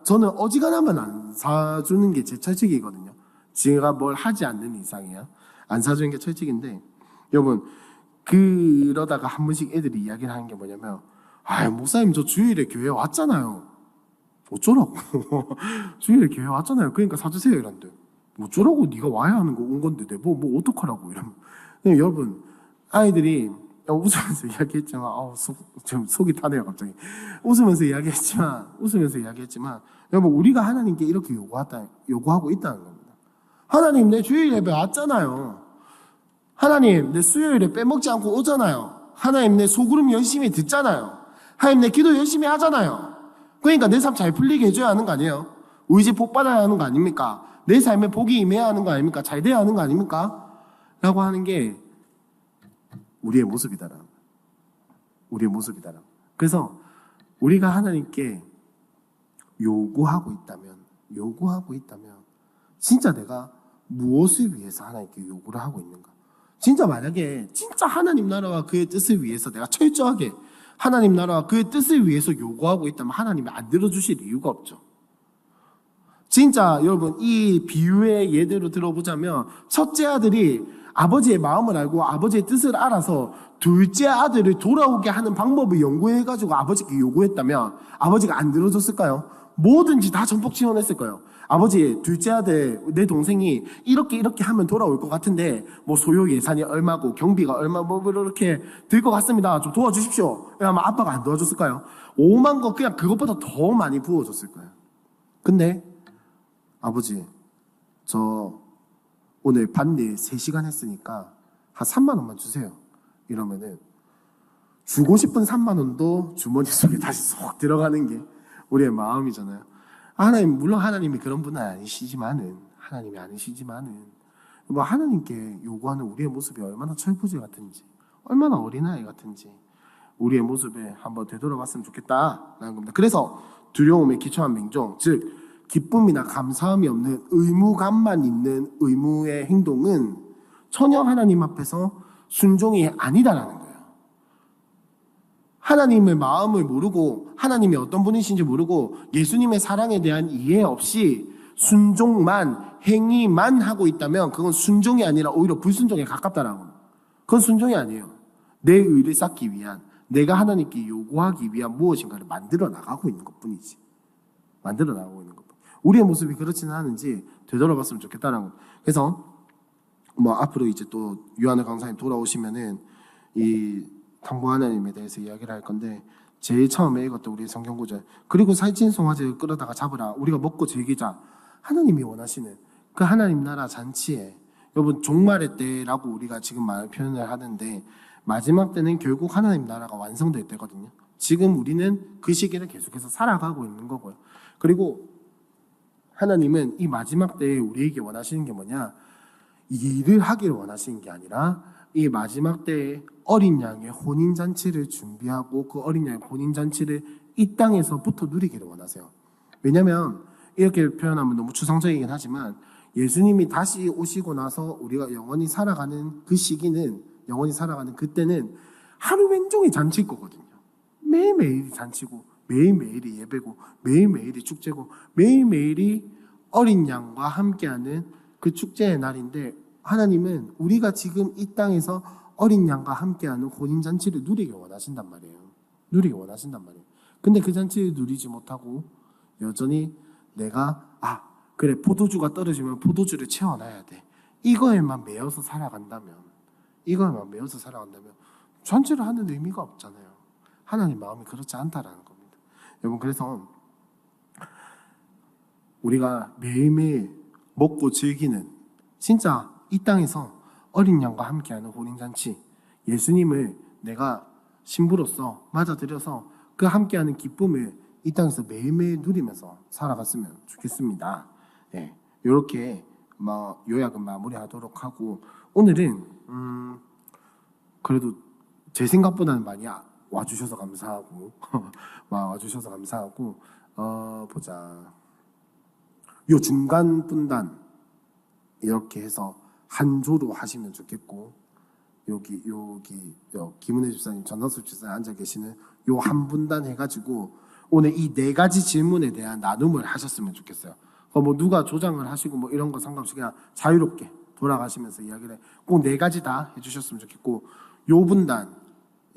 저는 어지간하면 안 사주는 게 제 철칙이거든요. 제가 뭘 하지 않는 이상이야. 안 사주는 게 철칙인데 여러분 그러다가 한 번씩 애들이 이야기를 하는 게 뭐냐면 목사님 저 주일에 교회 왔잖아요. 어쩌라고? 주일에 교회 왔잖아요. 그러니까 사주세요 이런데 어쩌라고 네가 와야 하는 거 온 건데 뭐 어떡하라고 이러면 여러분 아이들이 웃으면서 이야기했지만 지금 속이 타네요 갑자기. 웃으면서 이야기했지만 여러분 우리가 하나님께 이렇게 요구하고 있다는 겁니다. 하나님 내 주일 예배 왔잖아요. 하나님 내 수요일에 빼먹지 않고 오잖아요. 하나님 내 소그룹 열심히 듣잖아요. 하나님 내 기도 열심히 하잖아요. 그러니까 내 삶 잘 풀리게 해줘야 하는 거 아니에요? 우리 집 복 받아야 하는 거 아닙니까? 내 삶에 복이 임해야 하는 거 아닙니까? 잘 돼야 하는 거 아닙니까? 라고 하는 게 우리의 모습이다라. 그래서 우리가 하나님께 요구하고 있다면 진짜 내가 무엇을 위해서 하나님께 요구를 하고 있는가? 진짜 만약에 진짜 하나님 나라와 그의 뜻을 위해서 내가 철저하게 하나님 나라와 그의 뜻을 위해서 요구하고 있다면 하나님이 안 들어주실 이유가 없죠. 진짜 여러분 이 비유의 예대로 들어보자면 첫째 아들이 아버지의 마음을 알고 아버지의 뜻을 알아서 둘째 아들을 돌아오게 하는 방법을 연구해가지고 아버지께 요구했다면 아버지가 안 들어줬을까요? 뭐든지 다 전폭 지원했을 거예요. 아버지 둘째 아들 내 동생이 이렇게 하면 돌아올 것 같은데 소요 예산이 얼마고 경비가 얼마 이렇게 들 것 같습니다. 좀 도와주십시오. 아마 아빠가 안 도와줬을까요? 오만 거 그냥 그것보다 더 많이 부어줬을 거예요. 근데 아버지 저 오늘 반일 3시간 했으니까 한 3만 원만 주세요. 이러면은 주고 싶은 3만 원도 주머니 속에 다시 쏙 들어가는 게 우리의 마음이잖아요. 물론 하나님이 그런 분은 아니시지만은 하나님께 요구하는 우리의 모습이 얼마나 철부지 같은지, 얼마나 어린아이 같은지 우리의 모습에 한번 되돌아봤으면 좋겠다라는 겁니다. 그래서 두려움에 기초한 맹종, 즉 기쁨이나 감사함이 없는 의무감만 있는 의무의 행동은 전혀 하나님 앞에서 순종이 아니다라는 거예요. 하나님의 마음을 모르고 하나님이 어떤 분이신지 모르고 예수님의 사랑에 대한 이해 없이 순종만 행위만 하고 있다면 그건 순종이 아니라 오히려 불순종에 가깝다라는 거예요. 그건 순종이 아니에요. 내 의를 쌓기 위한, 내가 하나님께 요구하기 위한 무엇인가를 만들어 나가고 있는 것뿐이지. 만들어 나가고 있는 것뿐. 우리의 모습이 그렇지는 않은지 되돌아봤으면 좋겠다는 거. 그래서 뭐 앞으로 이제 또 유한의 강사님 돌아오시면은 이 탐구 하나님에 대해서 이야기를 할 건데, 제일 처음에 읽었던 우리 성경 구절, 그리고 살찐 송아지를 끌어다가 잡으라, 우리가 먹고 즐기자. 하나님이 원하시는 그 하나님 나라 잔치에, 여러분 종말의 때라고 우리가 지금 말 표현을 하는데 마지막 때는 결국 하나님 나라가 완성될 때거든요. 지금 우리는 그 시기를 계속해서 살아가고 있는 거고요. 그리고 하나님은 이 마지막 때에 우리에게 원하시는 게 뭐냐, 일을 하기를 원하시는 게 아니라 이 마지막 때에 어린 양의 혼인잔치를 준비하고 그 어린 양의 혼인잔치를 이 땅에서부터 누리기를 원하세요. 왜냐하면 이렇게 표현하면 너무 추상적이긴 하지만 예수님이 다시 오시고 나서 우리가 영원히 살아가는 그 시기는, 영원히 살아가는 그때는 하루 왼종일 잔치일 거거든요. 매일매일이 잔치고 매일매일이 예배고 매일매일이 축제고 매일매일이 어린 양과 함께하는 그 축제의 날인데, 하나님은 우리가 지금 이 땅에서 어린 양과 함께하는 혼인잔치를 누리기 원하신단 말이에요. 누리기 원하신단 말이에요. 근데 그 잔치를 누리지 못하고 여전히 내가 그래 포도주가 떨어지면 포도주를 채워놔야 돼, 이거에만 매여서 살아간다면 잔치를 하는 의미가 없잖아요. 하나님 마음이 그렇지 않다라는 겁니다. 여러분, 그래서 우리가 매일매일 먹고 즐기는, 진짜 이 땅에서 어린 양과 함께하는 혼인잔치, 예수님을 내가 신부로서 맞아들여서 그 함께하는 기쁨을 이 땅에서 매일매일 누리면서 살아갔으면 좋겠습니다. 네, 이렇게 요약은 마무리하도록 하고, 오늘은 그래도 제 생각보다는 많이 와주셔서 감사하고 와주셔서 감사하고 보자. 요 중간 분단 이렇게 해서 한 조로 하시면 좋겠고, 여기 김은혜 집사님, 전나섭 집사님 앉아 계시는 요 한 분단 해가지고 오늘 이 4가지 질문에 대한 나눔을 하셨으면 좋겠어요. 뭐 누가 조장을 하시고 뭐 이런 거 상관없이 그냥 자유롭게 돌아가시면서 이야기를 꼭 4가지 다 해주셨으면 좋겠고, 요 분단,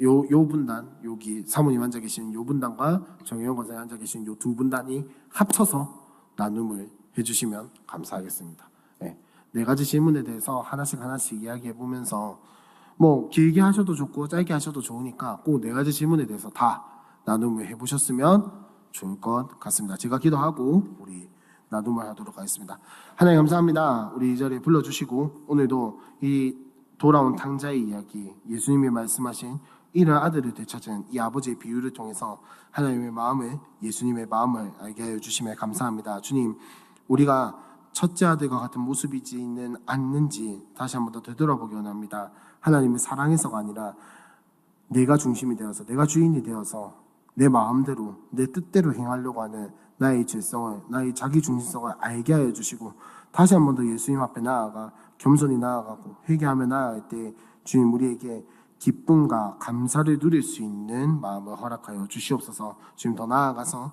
요 분단, 여기 사모님 앉아 계시는 요 분단과 정혜영 권사님 앉아 계시는 요 2분단이 합쳐서 나눔을 해주시면 감사하겠습니다. 네. 4가지 질문에 대해서 하나씩 이야기해 보면서 뭐 길게 하셔도 좋고 짧게 하셔도 좋으니까 꼭 4가지 질문에 대해서 다 나눔을 해보셨으면 좋을 것 같습니다. 제가 기도하고 우리 나눔을 하도록 하겠습니다. 하나님 감사합니다. 우리 이 자리에 불러주시고 오늘도 이 돌아온 탕자의 이야기, 예수님이 말씀하신 이런 아들을 되찾은 이 아버지의 비유를 통해서 하나님의 마음을, 예수님의 마음을 알게 하여 주심에 감사합니다. 주님, 우리가 첫째 아들과 같은 모습이지는 않는지 다시 한번 더 되돌아보기 원합니다. 하나님의 사랑에서가 아니라 내가 중심이 되어서, 내가 주인이 되어서 내 마음대로, 내 뜻대로 행하려고 하는 나의 질성을, 나의 자기중심성을 알게 하여 주시고, 다시 한번 더 예수님 앞에 나아가 겸손히 나아가고 회개하며 나아갈 때 주님, 우리에게 기쁨과 감사를 누릴 수 있는 마음을 허락하여 주시옵소서. 주님, 더 나아가서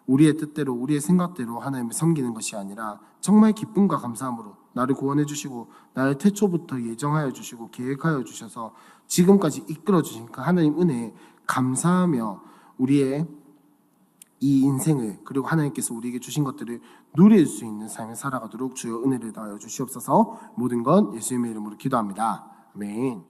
우리의 뜻대로, 우리의 생각대로 하나님을 섬기는 것이 아니라 정말 기쁨과 감사함으로 나를 구원해 주시고 나를 태초부터 예정하여 주시고 계획하여 주셔서 지금까지 이끌어 주신 그 하나님 은혜에 감사하며 우리의 이 인생을, 그리고 하나님께서 우리에게 주신 것들을 누릴 수 있는 삶을 살아가도록 주여 은혜를 더하여 주시옵소서. 모든 건 예수님의 이름으로 기도합니다. 아멘.